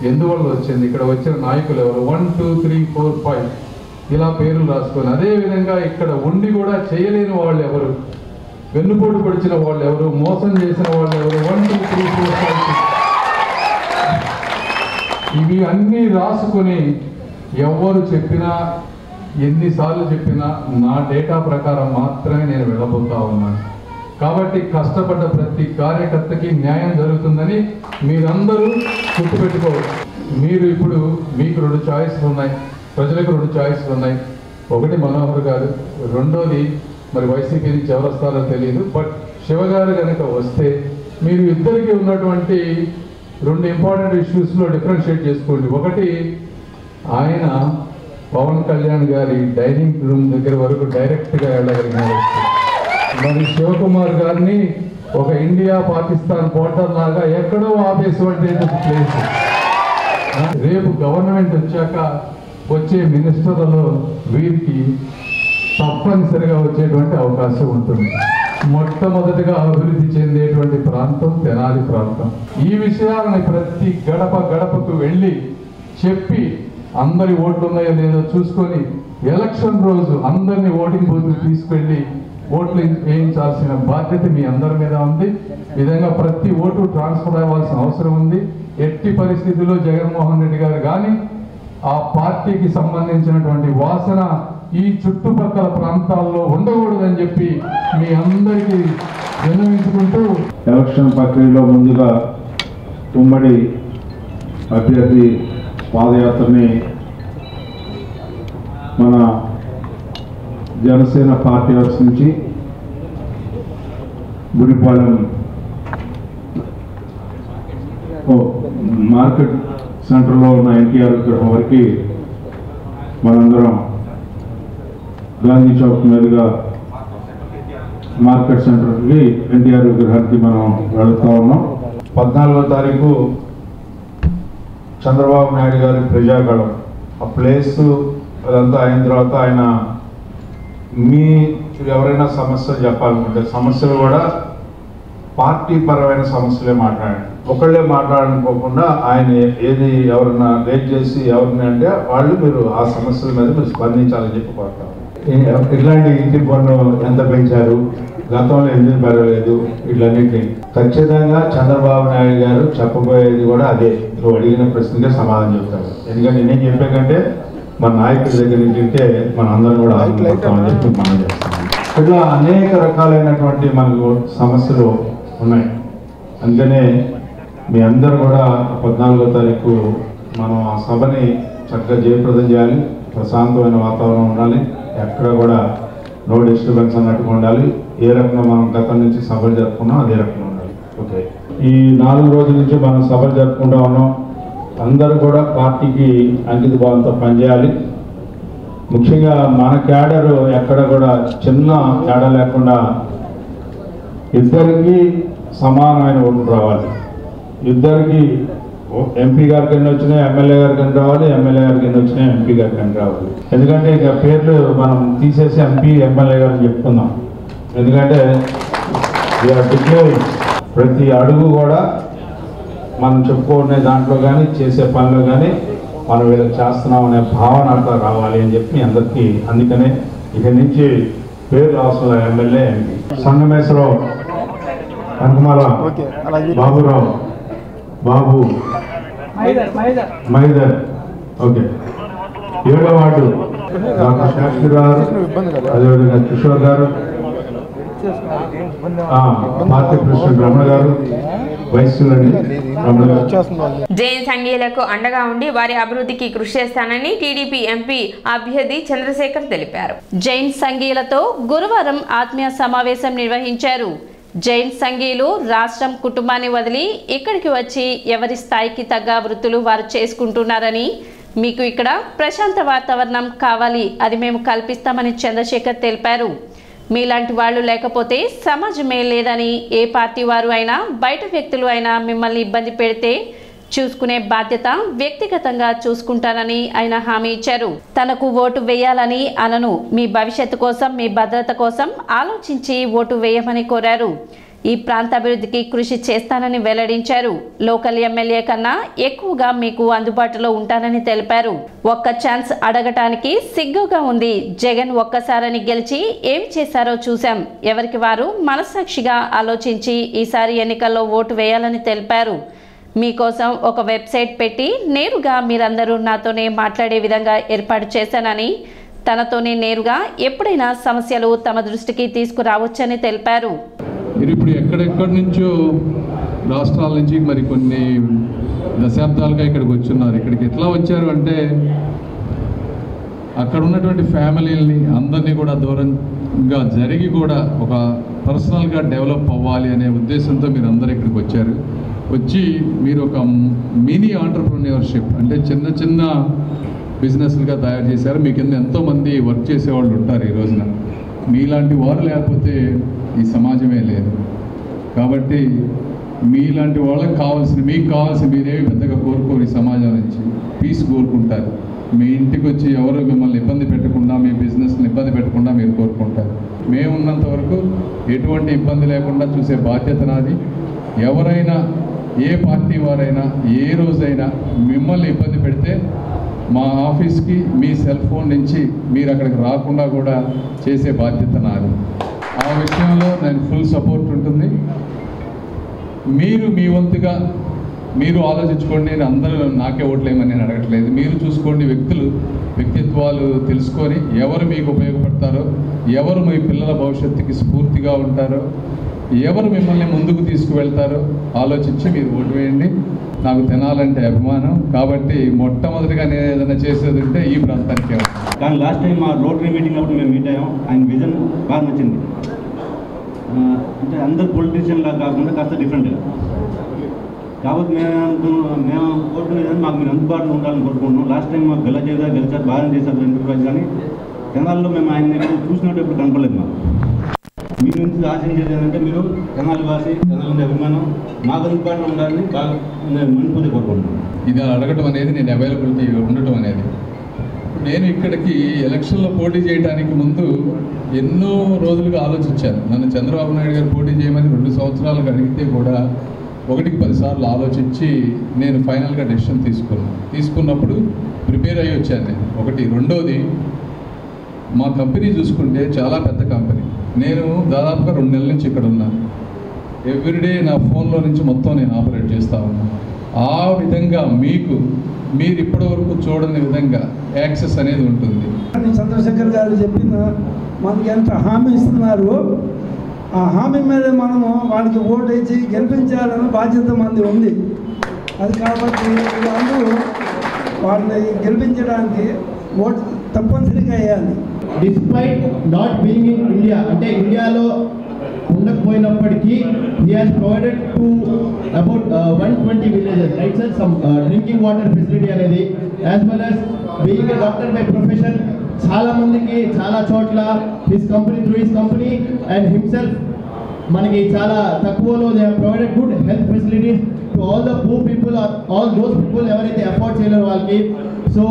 J: ఎందువల్ల వచ్చింది, ఇక్కడ వచ్చిన నాయకులు ఎవరు, 1 2 3 4 5 ఇలా పేర్లు రాసుకొని, అదేవిధంగా ఇక్కడ ఉండి కూడా చేయలేని వాళ్ళు ఎవరు, వెన్నుపోటు పొడిచిన వాళ్ళు ఎవరు, మోసం చేసిన వాళ్ళు ఎవరు, 1 2 3 4 5 ఇవి అన్నీ రాసుకొని ఎవరు చెప్పినా ఎన్నిసార్లు చెప్పినా నా డేటా ప్రకారం మాత్రమే నేను వెళ్ళబోతా ఉన్నాను. కాబట్టి కష్టపడ్డ ప్రతి కార్యకర్తకి న్యాయం జరుగుతుందని మీరందరూ గుర్తుపెట్టుకోవచ్చు. ఇప్పుడు మీకు 2 చాయిస్లు ఉన్నాయి, ప్రజలకు 2 చాయిస్లు ఉన్నాయి. ఒకటి మనోహర్ గారు, రెండోది మరి వైసీపీ నుంచి ఎవరు వస్తారో తెలియదు. బట్ శివగారు కనుక వస్తే మీరు ఇద్దరికి ఉన్నటువంటి 2 ఇంపార్టెంట్ ఇష్యూస్లో డిఫరెన్షియేట్ చేసుకోండి. ఒకటి, ఆయన పవన్ కళ్యాణ్ గారి డైనింగ్ రూమ్ దగ్గర వరకు డైరెక్ట్గా వెళ్ళగలిగినారు. మరి శివకుమార్ గారిని ఒక ఇండియా పాకిస్తాన్ బోర్డర్ లాగా ఎక్కడో ఆపేటువంటి ప్లేస్. రేపు గవర్నమెంట్ వచ్చాక వచ్చే మినిస్టర్లలో వీరికి తప్పనిసరిగా వచ్చేటువంటి అవకాశం ఉంటుంది. మొట్టమొదటిగా అభివృద్ధి చెందేటువంటి ప్రాంతం తెనాలి ప్రాంతం. ఈ విషయాలని ప్రతి గడపకు వెళ్ళి చెప్పి అందరి ఓట్లు ఉన్నాయో లేదో చూసుకొని ఎలక్షన్ రోజు అందరినీ ఓటింగ్ బూత్కి తీసుకెళ్ళి ఓట్లు వేయించాల్సిన బాధ్యత మీ అందరి మీద ఉంది. ఈ విధంగా ప్రతి ఓటు ట్రాన్స్ఫర్ అవ్వాల్సిన అవసరం ఉంది. ఎట్టి పరిస్థితుల్లో జగన్మోహన్ రెడ్డి గారు కానీ ఆ పార్టీకి సంబంధించినటువంటి వాసన ఈ చుట్టుపక్కల ప్రాంతాల్లో ఉండకూడదని చెప్పి మీ అందరికీ విన్నవించుకుంటూ,
K: ఎలక్షన్ ప్రక్రియలో ముందుగా ఉమ్మడి అభ్యర్థి పాదయాత్రని మన జనసేన పార్టీ ఆఫీస్ నుంచి గుడిపాలెం మార్కెట్ సెంటర్లో ఉన్న ఎన్టీఆర్ విగ్రహం వరకు మనందరం గాంధీ చౌక్ మీదుగా మార్కెట్ సెంటర్కి ఎన్టీఆర్ విగ్రహానికి మనం వెళుతూ ఉన్నాం. 14వ తారీఖు చంద్రబాబు నాయుడు గారి ప్రజాగళం ఆ ప్లేస్ అదంతా అయిన తర్వాత ఆయన మీ ఎవరైనా సమస్యలు చెప్పాలనుకుంటే సమస్యలు కూడా పార్టీ పరమైన సమస్యలే మాట్లాడండి, ఒకళ్ళే మాట్లాడుకోకుండా ఆయన ఏది ఎవరన్నా రేట్ చేసి ఎవరిని అంటే వాళ్ళు మీరు ఆ సమస్యల మీద మీరు స్పందించాలని చెప్పి కోరుతారు. ఇట్లాంటి ఇంటి పన్ను ఎంత పెంచారు, గతంలో ఎందుకు పెరగలేదు, వీళ్ళన్నింటినీ ఖచ్చితంగా చంద్రబాబు నాయుడు గారు చెప్పబోయేది కూడా అదే. నువ్వు అడిగిన ప్రశ్నకే సమాధానం చెప్తారు. ఎందుకంటే నేను చెప్పే కంటే మన నాయకుడి దగ్గర నుంచి వింటే మన అందరం కూడా ఆలోచిస్తామని చెప్పి మనం చేస్తాం. ఇట్లా అనేక రకాలైనటువంటి మనకు సమస్యలు ఉన్నాయి. అందుకనే మీ అందరూ కూడా 14వ తారీఖు మనం ఆ సభని చక్కగా జయప్రదం చేయాలి. ప్రశాంతమైన వాతావరణం ఉండాలి, ఎక్కడ కూడా నో డిస్టర్బెన్స్ అన్నట్టుగా ఉండాలి. ఏ రకంగా మనం గతం నుంచి సభలు జరుపుకున్నాం అదే రకంగా ఉండాలి. ఓకే, ఈ 4 రోజుల నుంచి మనం సభలు జరుపుకుంటూ ఉన్నాం. అందరూ కూడా పార్టీకి అంకిత భావంతో పనిచేయాలి. ముఖ్యంగా మన క్యాడర్ ఎక్కడ కూడా చిన్న తేడా లేకుండా ఇద్దరికి సమానమైన ఓట్లు రావాలి. ఇద్దరికి ఎంపీ గారికి ఎన్ని వచ్చినాయి, ఎమ్మెల్యే గారికి ఎన్ని రావాలి, ఎమ్మెల్యే గారికి ఎన్ని వచ్చినాయి, ఎంపీ గారికి ఎన్ని రావాలి. ఎందుకంటే ఇక పేర్లు మనం తీసేసి ఎంపీ ఎమ్మెల్యే గారిని చెప్పుకుందాం. ఎందుకంటే ప్రతి అడుగు కూడా మనం చెప్పుకునే దాంట్లో కానీ చేసే పనిలో కానీ మనం వీళ్ళకి చేస్తున్నాం అనే భావన అంతా రావాలి అని చెప్పి అందరికీ. అందుకనే ఇక నుంచి పేర్లు అవసరం ఎమ్మెల్యే, ఎంపీ. సంగమేశ్వరరావు, కనకమాల బాబురావు, బాబు మైదర్. ఓకే, 7వ వార్డు డాక్టర్ శాస్త్రి గారు, అదేవిధంగా కిషోర్ గారు, పార్టీ ప్రెసిడెంట్ రమణ గారు,
A: జైన్ సంఘీయులకు అండగా ఉండి వారి అభివృద్ధికి కృషి చేస్తానని టీడీపీ ఎంపీ అభ్యర్థి చంద్రశేఖర్ తెలిపారు.
L: జైన్ సంఘీయులతో గురువారం ఆత్మీయ సమావేశం నిర్వహించారు. జైన్ సంఘీయులు రాష్ట్రం కుటుంబాన్ని వదిలి ఇక్కడికి వచ్చి ఎవరి స్థాయికి తగ్గ వృత్తులు వారు చేసుకుంటున్నారని, మీకు ఇక్కడ ప్రశాంత వాతావరణం కావాలి, అది మేము కల్పిస్తామని చంద్రశేఖర్ తెలిపారు. మీలాంటి వాళ్ళు లేకపోతే సమాజమే లేదని, ఏ పార్టీ వారు అయినా బయట వ్యక్తులు అయినా మిమ్మల్ని ఇబ్బంది పెడితే చూసుకునే బాధ్యత వ్యక్తిగతంగా చూసుకుంటానని ఆయన హామీ ఇచ్చారు. తనకు ఓటు వేయాలని అనను, మీ భవిష్యత్తు కోసం, మీ భద్రత కోసం ఆలోచించి ఓటు వేయమని కోరారు. ఈ ప్రాంత అభివృద్ధికి కృషి చేస్తానని వెల్లడించారు. లోకల్ ఎమ్మెల్యే కన్నా ఎక్కువగా మీకు అందుబాటులో ఉంటానని తెలిపారు. ఒక్క ఛాన్స్ అడగటానికి సిగ్గుగా ఉంది. జగన్ ఒక్కసారని గెలిచి ఏమి చేశారో చూశాం. ఎవరికి వారు మనస్సాక్షిగా ఆలోచించి ఈసారి ఎన్నికల్లో ఓటు వేయాలని తెలిపారు. మీకోసం ఒక వెబ్సైట్ పెట్టి నేరుగా మీరందరూ నాతోనే మాట్లాడే విధంగా ఏర్పాటు చేశానని, తనతోనే నేరుగా ఎప్పుడైనా సమస్యలు తమ దృష్టికి తీసుకురావచ్చని తెలిపారు.
J: మీరు ఇప్పుడు ఎక్కడెక్కడి నుంచో రాష్ట్రాల నుంచి మరి కొన్ని దశాబ్దాలుగా ఇక్కడికి వచ్చున్నారు. ఇక్కడికి ఎట్లా వచ్చారు అంటే అక్కడ ఉన్నటువంటి ఫ్యామిలీని అందరినీ కూడా దూరంగా జరిగి కూడా ఒక పర్సనల్గా డెవలప్ అవ్వాలి అనే ఉద్దేశంతో మీరు అందరూ ఇక్కడికి వచ్చారు. వచ్చి మీరు ఒక మినీ ఆంటర్ప్రెన్యూర్షిప్ అంటే చిన్న చిన్న బిజినెస్లుగా తయారు చేశారు. మీ కింద ఎంతోమంది వర్క్ చేసేవాళ్ళు ఉంటారు. ఈ రోజున మీలాంటి వారు లేకపోతే ఈ సమాజమే లేదు. కాబట్టి మీలాంటి వాళ్ళకి కావాల్సిన, మీకు కావాల్సిన మీరేమి పెద్దగా కోరుకోరు. ఈ సమాజం నుంచి పీస్ కోరుకుంటారు. మీ ఇంటికి వచ్చి ఎవరు మిమ్మల్ని ఇబ్బంది పెట్టకుండా, మీ బిజినెస్ని ఇబ్బంది పెట్టకుండా మీరు కోరుకుంటారు. మేము ఉన్నంత వరకు ఎటువంటి ఇబ్బంది లేకుండా చూసే బాధ్యత నాది. ఎవరైనా ఏ పార్టీ వారైనా ఏ రోజైనా మిమ్మల్ని ఇబ్బంది పెడితే మా ఆఫీస్కి మీ సెల్ ఫోన్ నుంచి మీరు అక్కడికి రాకుండా కూడా చేసే బాధ్యత నాది. ఆ విషయంలో నేను ఫుల్ సపోర్ట్ ఉంటుంది. మీరు మీ వంతుగా మీరు ఆలోచించుకోండి. నేను అందరూ నాకే ఓట్లేమని నేను అడగట్లేదు. మీరు చూసుకోండి, వ్యక్తిత్వాలు తెలుసుకొని ఎవరు మీకు ఉపయోగపడతారో, ఎవరు మీ పిల్లల భవిష్యత్తుకి స్ఫూర్తిగా ఉంటారో ఎవరు మిమ్మల్ని ముందుకు తీసుకువెళ్తారో ఆలోచించి మీరు ఓటు వేయండి. నాకు తెనాలంటే అభిమానం కాబట్టి మొట్టమొదటిగా నేను ఏదైనా చేసేది ఉంటే ఈ ప్రాంతానికే.
M: కానీ లాస్ట్ టైం మా రోటరీ మీటింగ్ అప్పుడు మేము మీట్ అయ్యాం. ఆయన విజన్ బాగా నచ్చింది. అంటే అందరు పొలిటీషియన్ లాగా కాకుండా కాస్త డిఫరెంట్గా. కాబట్టి మేము కోరుకునేది మాకు మీరు అందుబాటులో ఉండాలని కోరుకుంటున్నాం. లాస్ట్ టైం మాకు గెలిచారు బాగా చేశారు ఎంటర్ప్రైజ్, కానీ తెనాల్లో మేము ఆయన చూసినట్టు ఎప్పుడు కనపడలేదు. మాకు మీ నుంచి ఆశించేది ఏంటంటే మీరు తెనాలి వాసి, తెనాలి అభిమానం మాకు అందుబాటులో ఉండాలని బాగా మనస్ఫూర్తిగా కోరుకుంటున్నాను.
J: ఇది అడగటం అనేది, నేను అవైలబిలిటీ ఉండటం అనేది. నేను ఇక్కడికి ఎలక్షన్లో పోటీ చేయడానికి ముందు ఎన్నో రోజులుగా ఆలోచించాను. నన్ను చంద్రబాబు నాయుడు గారు పోటీ చేయమని 2 సంవత్సరాలుగా అడిగితే కూడా 1కి 10 సార్లు ఆలోచించి నేను ఫైనల్గా డెసిషన్ తీసుకున్నప్పుడు ప్రిపేర్ అయ్యి వచ్చాను నేను. ఒకటి. రెండోది, మా కంపెనీ చూసుకుంటే చాలా పెద్ద కంపెనీ. నేను దాదాపుగా 2 నెలల నుంచి ఇక్కడ ఉన్నాను. ఎవ్రీడే నా ఫోన్లో నుంచి మొత్తం నేను ఆపరేట్ చేస్తూ ఉన్నాను. ఆ విధంగా మీరు ఇప్పటివరకు చూడని విధంగా యాక్సెస్ అనేది ఉంటుంది.
N: చంద్రశేఖర్ గారు చెప్పిన మనకి ఎంత హామీ ఇస్తున్నారు, ఆ హామీ మీద మనము వాళ్ళకి ఓటు వేసి గెలిపించాలన్న బాధ్యత మనది ఉంది. అది కాబట్టి అందరూ వాళ్ళని గెలిపించడానికి ఓటు తప్పనిసరిగా వేయాలి.
O: Despite not being in India, అంటే ఇండియాలో ఉండకపోయినప్పటికీ he has provided to about 120 villages, right sir, some drinking water facility అనేది, as well as being a doctor by profession చాలా మందికి చాలా చోట్ల his company and himself మనకి చాలా తక్కువలో they have provided good health facilities to all the poor people or all those people ఎవరైతే afford చేయలేరు వాళ్ళకి. So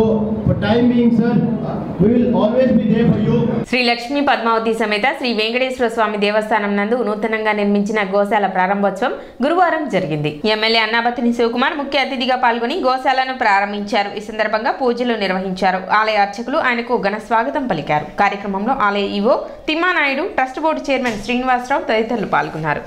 O: for time being sir, we will always be there for you.
A: Shri Lakshmi Padmavati సమేత శ్రీ వెంకటేశ్వర స్వామి దేవస్థానం నందు నూతనంగా నిర్మించిన గోశాల ప్రారంభోత్సవం గురువారం జరిగింది. ఎమ్మెల్యే అన్నాబత్తిని శివకుమార్ ముఖ్య అతిథిగా పాల్గొని గోశాలను ప్రారంభించారు. ఈ సందర్భంగా పూజలు నిర్వహించారు. ఆలయ అర్చకులు ఆయనకు ఘన స్వాగతం పలికారు. కార్యక్రమంలో ఆలయ EO Timmanaidu, trust board chairman Srinivasarao తదితరులు పాల్గొన్నారు.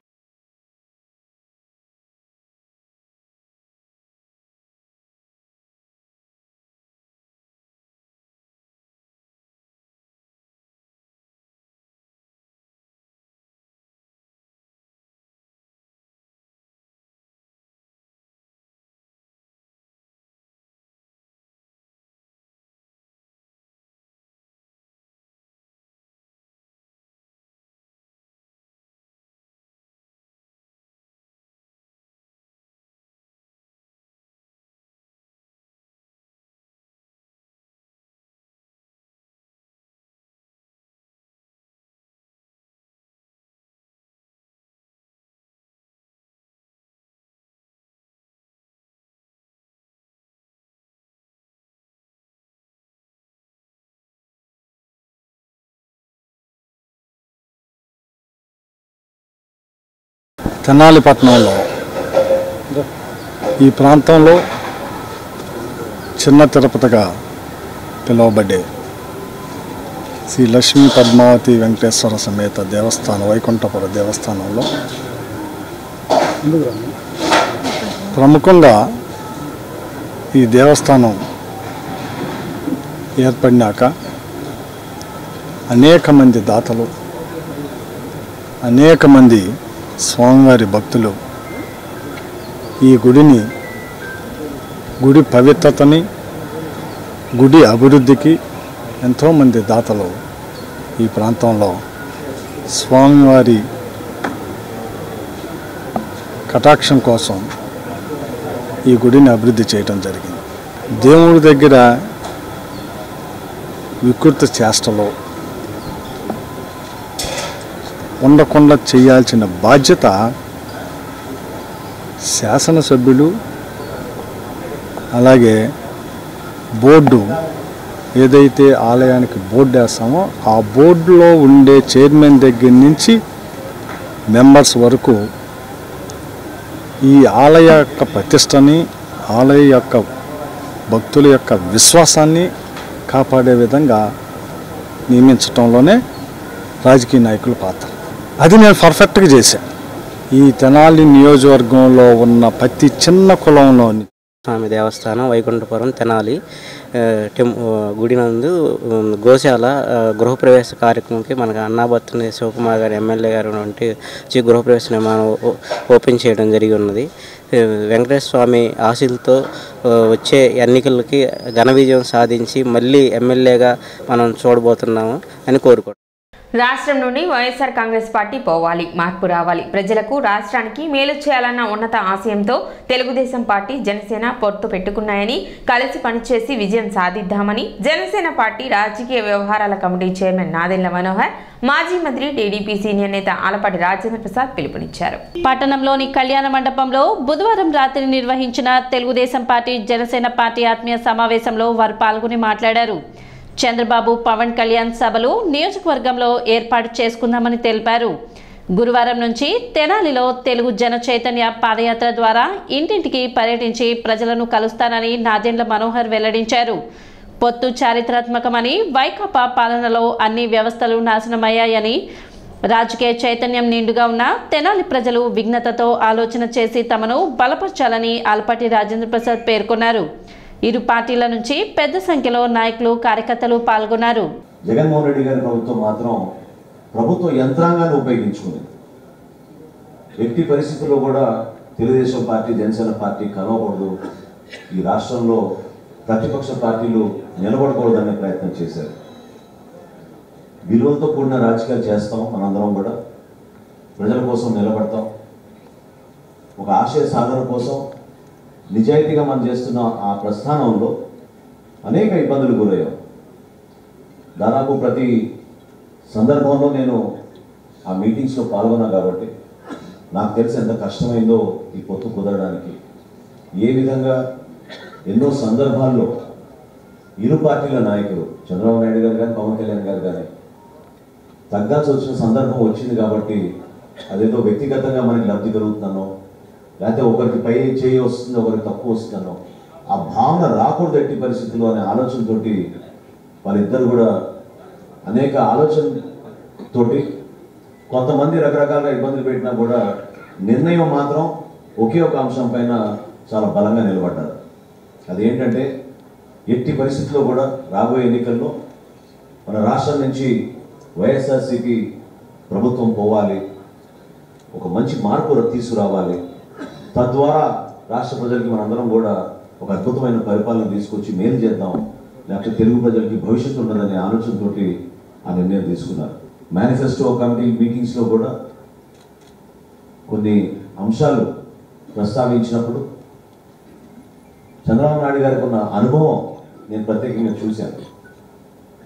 F: తెనాలి పట్టణంలో ఈ ప్రాంతంలో చిన్న తిరుపతిగా పిలువబడే శ్రీ లక్ష్మీ పద్మావతి వెంకటేశ్వర సమేత దేవస్థానం వైకుంఠపుర దేవస్థానంలో ప్రముఖంగా ఈ దేవస్థానం ఏర్పడినాక అనేక మంది దాతలు, అనేక మంది స్వామివారి భక్తులు ఈ గుడి పవిత్రతని, గుడి అభివృద్ధికి ఎంతోమంది దాతలు ఈ ప్రాంతంలో స్వామివారి కటాక్షం కోసం ఈ గుడిని అభివృద్ధి చేయడం జరిగింది. దేవుడి దగ్గర వికృత చేష్టలు ఉండకుండా చేయాల్సిన బాధ్యత శాసనసభ్యులు, అలాగే బోర్డు ఏదైతే ఆలయానికి బోర్డు వేస్తామో ఆ బోర్డులో ఉండే చైర్మన్ దగ్గర నుంచి మెంబర్స్ వరకు ఈ ఆలయ యొక్క ప్రతిష్టని, ఆలయ యొక్క భక్తుల యొక్క విశ్వాసాన్ని కాపాడే విధంగా నియమించడంలోనే రాజకీయ నాయకుల పాత్ర. అది నేను పర్ఫెక్ట్గా చేశాను. ఈ తెనాలి నియోజకవర్గంలో ఉన్న ప్రతి చిన్న కులంలోని
P: స్వామి దేవస్థానం వైకుంఠపురం తెనాలి గుడి నందు గోశాల గృహప్రవేశ కార్యక్రమంకి మనకు అన్నాబత్తుని శివకుమార్ గారు ఎమ్మెల్యే గారు వంటి గృహప్రవేశ నిర్మాణం ఓపెన్ చేయడం జరిగి ఉన్నది. వెంకటేశ్వర స్వామి ఆశీస్సులతో వచ్చే ఎన్నికలకి ఘన విజయం సాధించి మళ్ళీ ఎమ్మెల్యేగా మనం చూడబోతున్నాము అని కోరుకుంటున్నాం.
A: రాష్ట్రం నుండి వైఎస్ఆర్ కాంగ్రెస్ పార్టీ పోవాలి, మార్పు రావాలి, ప్రజలకు రాష్ట్రానికి మేలు చేయాలన్న ఉన్నత ఆశయంతో తెలుగుదేశం పార్టీ జనసేన పొత్తు పెట్టుకున్నాయని, కలిసి పనిచేసి విజయం సాధిద్దామని జనసేన పార్టీ రాజకీయ వ్యవహారాల కమిటీ చైర్మన్ నాదెండ్ల మనోహర్, మాజీ మంత్రి టీడీపీ సీనియర్ నేత ఆలపాటి రాజేంద్ర ప్రసాద్ పిలుపునిచ్చారు.
L: పట్టణంలోని కళ్యాణ మండపంలో బుధవారం రాత్రి నిర్వహించిన తెలుగుదేశం పార్టీ జనసేన పార్టీ ఆత్మీయ సమావేశంలో వారు పాల్గొని మాట్లాడారు. చంద్రబాబు పవన్ కళ్యాణ్ సభలు నియోజకవర్గంలో ఏర్పాటు చేసుకుందామని తెలిపారు. గురువారం నుంచి తెనాలిలో తెలుగు జన చైతన్య పాదయాత్ర ద్వారా ఇంటింటికి పర్యటించి ప్రజలను కలుస్తానని నాదెండ్ల మనోహర్ వెల్లడించారు. పొత్తు చారిత్రాత్మకమని, వైకాపా పాలనలో అన్ని వ్యవస్థలు నాశనమయ్యాయని, రాజకీయ చైతన్యం నిండుగా ఉన్న తెనాలి ప్రజలు విఘ్నతతో ఆలోచన చేసి తమను బలపరచాలని ఆలపాటి రాజేంద్ర ప్రసాద్ పేర్కొన్నారు. ఇరు పార్టీల నుంచి పెద్ద సంఖ్యలో నాయకులు, కార్యకర్తలు పాల్గొన్నారు.
I: జగన్మోహన్ రెడ్డి గారి ప్రభుత్వం మాత్రం ప్రభుత్వ యంత్రాంగాన్ని ఉపయోగించుకుంది. ఎట్టి పరిస్థితుల్లో కూడా తెలుగుదేశం పార్టీ జనసేన పార్టీ కలవకూడదు, ఈ రాష్ట్రంలో ప్రతిపక్ష పార్టీలు నిలబడకూడదనే ప్రయత్నం చేశారు. విలువలతో కూడిన రాజకీయాలు చేస్తాం, మనందరం కూడా ప్రజల కోసం నిలబడతాం. ఒక ఆశయ సాధన కోసం నిజాయితీగా మనం చేస్తున్న ఆ ప్రస్థానంలో అనేక ఇబ్బందులు గురయ్యాం. దాదాపు ప్రతి సందర్భంలో నేను ఆ మీటింగ్స్లో పాల్గొన్నా కాబట్టి నాకు తెలిసి ఎంత కష్టమైందో ఈ పొత్తు కుదరడానికి. ఏ విధంగా ఎన్నో సందర్భాల్లో ఇరు పార్టీల నాయకులు చంద్రబాబు నాయుడు గారు కానీ పవన్ కళ్యాణ్ గారు కానీ తగ్గాల్సి వచ్చిన సందర్భం వచ్చింది కాబట్టి అదేదో వ్యక్తిగతంగా మనకి లబ్ధి కలుగుతున్నానో, లేకపోతే ఒకరికి పై చేయి వస్తుంది, ఒకరికి తక్కువ వస్తుందనో ఆ భావన రాకూడదు ఎట్టి పరిస్థితుల్లో అనే ఆలోచనతోటి వాళ్ళిద్దరు కూడా అనేక ఆలోచనతోటి కొంతమంది రకరకాలుగా ఇబ్బందులు పెట్టినా కూడా నిర్ణయం మాత్రం ఒకే ఒక అంశం పైన చాలా బలంగా నిలబడ్డారు. అదేంటంటే ఎట్టి పరిస్థితుల్లో కూడా రాబోయే ఎన్నికల్లో మన రాష్ట్రం నుంచి వైఎస్ఆర్సీపీ ప్రభుత్వం పోవాలి, ఒక మంచి మార్పు తీసుకురావాలి, తద్వారా రాష్ట్ర ప్రజలకి మనందరం కూడా ఒక అద్భుతమైన పరిపాలన తీసుకొచ్చి మేలు చేద్దాం, లేకపోతే తెలుగు ప్రజలకి భవిష్యత్తు ఉండదనే ఆలోచనతోటి ఆ నిర్ణయం తీసుకున్నారు. మేనిఫెస్టో కమిటీ మీటింగ్స్లో కూడా కొన్ని అంశాలు ప్రస్తావించినప్పుడు చంద్రబాబు నాయుడు గారికి ఉన్న అనుభవం నేను ప్రత్యేకంగా చూశాను.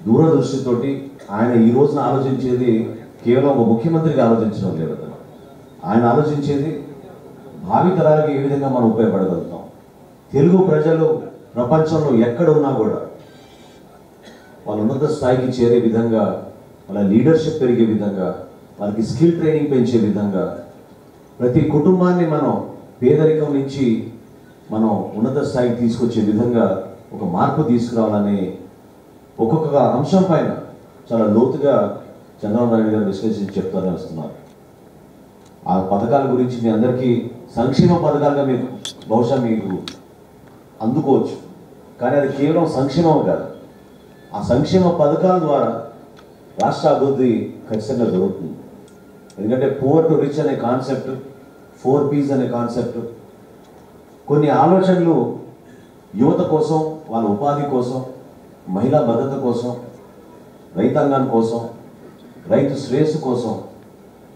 I: దూరదృష్టితోటి ఆయన ఈ రోజున ఆలోచించేది కేవలం ఒక ముఖ్యమంత్రిగా ఆలోచించడం లేదు. ఆయన ఆలోచించేది భావితరాలకు ఏ విధంగా మనం ఉపయోగపడగలుగుతాం, తెలుగు ప్రజలు ప్రపంచంలో ఎక్కడున్నా కూడా వాళ్ళ ఉన్నత స్థాయికి చేరే విధంగా, వాళ్ళ లీడర్షిప్ పెరిగే విధంగా, వాళ్ళకి స్కిల్ ట్రైనింగ్ పెంచే విధంగా, ప్రతి కుటుంబాన్ని మనం పేదరికం నుంచి మనం ఉన్నత స్థాయికి తీసుకొచ్చే విధంగా ఒక మార్పు తీసుకురావాలని ఒక్కొక్క అంశం పైన చాలా లోతుగా చంద్రబాబు నాయుడు గారు విశ్లేషించి చెప్తూనే వస్తున్నారు. ఆ పథకాల గురించి మీ అందరికీ సంక్షేమ పథకాలుగా మీకు బహుశా మీకు అందుకోవచ్చు, కానీ అది కేవలం సంక్షేమం కాదు. ఆ సంక్షేమ పథకాల ద్వారా రాష్ట్ర అభివృద్ధి ఖచ్చితంగా జరుగుతుంది. ఎందుకంటే పూర్ టు రిచ్ అనే కాన్సెప్ట్, 4Ps అనే కాన్సెప్ట్, కొన్ని ఆలోచనలు యువత కోసం, వాళ్ళ ఉపాధి కోసం, మహిళా భద్రత కోసం, రైతాంగం కోసం, రైతు శ్రేయస్సు కోసం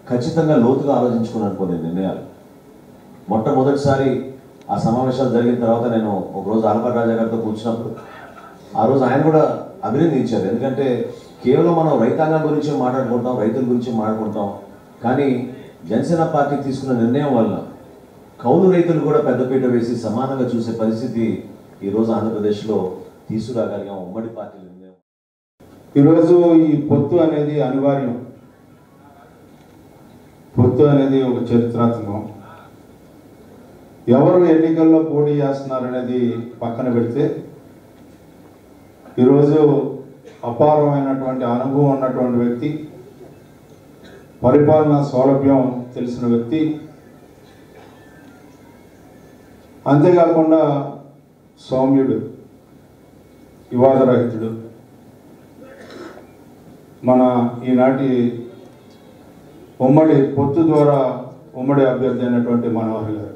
I: ఖచ్చితంగా లోతుగా ఆలోచించుకున్నాను కొన్ని నిర్ణయాలు. మొట్టమొదటిసారి ఆ సమావేశాలు జరిగిన తర్వాత నేను ఒకరోజు ఆలపాటి రాజా గారితో కూర్చున్నప్పుడు ఆ రోజు ఆయన కూడా అభినందించారు. ఎందుకంటే కేవలం మనం రైతాంగం గురించి మాట్లాడుకుంటాం, రైతుల గురించి మాట్లాడుకుంటాం, కానీ జనసేన పార్టీ తీసుకున్న నిర్ణయం వల్ల కౌలు రైతులు కూడా పెద్దపీట వేసి సమానంగా చూసే పరిస్థితి ఈరోజు ఆంధ్రప్రదేశ్లో తీసుకురాగలిగాం ఉమ్మడి పార్టీ నిర్ణయం.
K: ఈరోజు ఈ పొత్తు అనేది అనివార్యం. పొత్తు అనేది ఒక చరిత్రాత్మకం. ఎవరు ఎన్నికల్లో పోటీ చేస్తున్నారనేది పక్కన పెడితే ఈరోజు అపారమైనటువంటి అనుభవం ఉన్నటువంటి వ్యక్తి, పరిపాలనా సౌలభ్యం తెలిసిన వ్యక్తి, అంతేకాకుండా సౌమ్యుడు, వివాదరహితుడు, మన ఈనాటి ఉమ్మడి పొత్తు ద్వారా ఉమ్మడి అభ్యర్థి అయినటువంటి మనోహర్ గారు.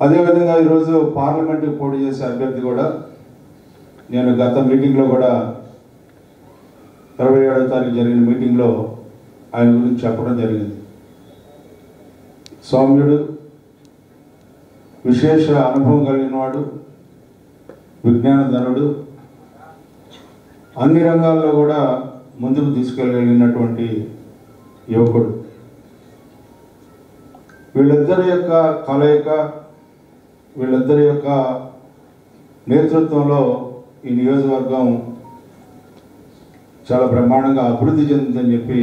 K: అదేవిధంగా ఈరోజు పార్లమెంటుకి పోటీ చేసే అభ్యర్థి కూడా నేను గత మీటింగ్లో కూడా 27వ తారీఖు జరిగిన మీటింగ్లో ఆయన గురించి చెప్పడం జరిగింది. సౌమ్యుడు, విశేష అనుభవం కలిగిన వాడు, విజ్ఞానధనుడు, అన్ని రంగాల్లో కూడా ముందుకు తీసుకెళ్ళగలిగినటువంటి యువకుడు. వీళ్ళిద్దరి యొక్క కలయిక, వీళ్ళిద్దరి యొక్క నేతృత్వంలో ఈ నియోజకవర్గం చాలా బ్రహ్మాండంగా అభివృద్ధి చెందుతుందని చెప్పి